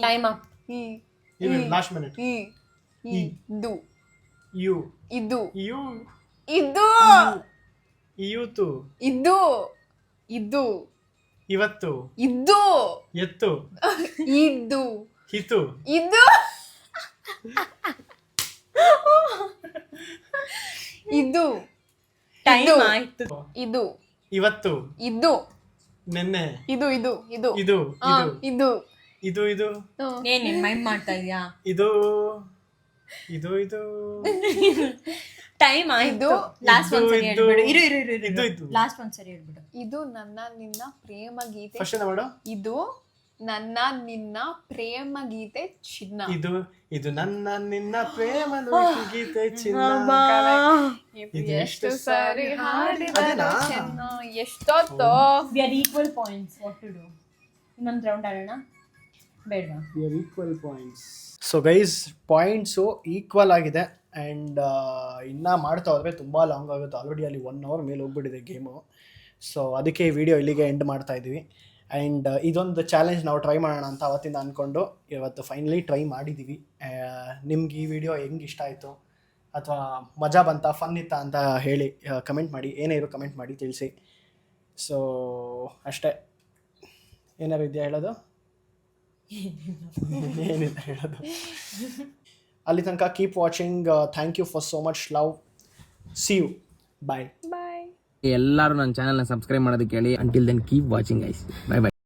ಟೈಮ್ ಅಪ್.
Last minute.
ಇದು
ಯು
ಇದು
ಯು
ಇದು
ಯೂತು
ಇದು ಇದು
ಇವತ್ತು
ಇದು
ಎತ್ತು
ಇದು
ಹಿತು
ಇದು ಇದು
ಟೈಮ್ ಆಯ್ತು.
ಇದು
ಇವತ್ತು
ಇದು
ನೆನ್ನೆ
ಇದು ಇದು ಇದು
ಇದು
ಇದು
ಇದು ಇದು
ಏನ್ ಮೈಮ್ ಮಾಡ್ತಾ ಇದೀಯಾ?
ಇದು ಇದು ಇದು
ಟೈಮ್ ಆಯ್ತು. ಲಾಸ್ಟ್ ಒಂದ್ ಸರಿ ಹೇಳ್ಬಿಡು. ಇರು ಲಾಸ್ಟ್ ಒಂದ್ ಸರಿ ಹೇಳ್ಬಿಡು.
ಇದು ನನ್ನ ನಿನ್ನ ಪ್ರೇಮ ಗೀತೆ.
ಫಸ್ಟ್ ಮಾಡು.
ಇದು ನನ್ನ ನಿನ್ನ ಪ್ರೇಮ ಗೀತೆ ಚಿನ್ನ.
ಇದು ನನ್ನ ನಿನ್ನ ಪ್ರೇಮ ಗೀತೆ ಚಿನ್ನ.
ಎಷ್ಟು ಸಾರಿ ಹಾಡಿದರು ಚೆನ್ನ. ಎಷ್ಟೊತ್ತು
we are equal points. What to do? ಇನ್ನೊಂದು ರೌಂಡ್ ಆಡೋಣ. ಬೇಡವಾ?
Equal points. So guys, points equal ಆಗಿದೆ. ಆ್ಯಂಡ್ ಇನ್ನೂ ಮಾಡ್ತಾ ಹೋದರೆ ತುಂಬ ಲಾಂಗ್ ಆಗುತ್ತೆ. ಆಲ್ರೆಡಿ ಅಲ್ಲಿ 1 hour ಮೇಲೆ ಹೋಗ್ಬಿಟ್ಟಿದೆ ಗೇಮು. ಸೊ ಅದಕ್ಕೆ ಈ ವಿಡಿಯೋ ಇಲ್ಲಿಗೆ ಎಂಡ್ ಮಾಡ್ತಾ ಇದ್ದೀವಿ. ಆ್ಯಂಡ್ ಇದೊಂದು ಚಾಲೆಂಜ್ ನಾವು ಟ್ರೈ ಮಾಡೋಣ ಅಂತ ಅವತ್ತಿಂದ ಅಂದ್ಕೊಂಡು ಇವತ್ತು ಫೈನಲಿ ಟ್ರೈ ಮಾಡಿದ್ದೀವಿ. ನಿಮ್ಗೆ ಈ ವಿಡಿಯೋ ಹೆಂಗೆ ಇಷ್ಟ ಆಯಿತು ಅಥವಾ ಮಜಾ ಬಂತಾ, ಫನ್ ಇತ್ತಾ ಅಂತ ಹೇಳಿ ಕಮೆಂಟ್ ಮಾಡಿ. ಏನೇ ಇರೋ ಕಮೆಂಟ್ ಮಾಡಿ ತಿಳಿಸಿ. ಸೊ ಅಷ್ಟೇ. ಏನಾರು ಇದೆಯಾ ಹೇಳೋದು? ಏನಿಲ್ಲ ಹೇಳೋದು. ಅಲ್ಲಿ ತನಕ keep watching. Thank you for so much love. See you. Bye.
ಎಲ್ಲರೂ ನನ್ನ ಚಾನಲ್ನ ಸಬ್ಸ್ಕ್ರೈಬ್ ಮಾಡೋದಕ್ಕೆ ಹೇಳಿ. Until then keep watching guys. Bye by.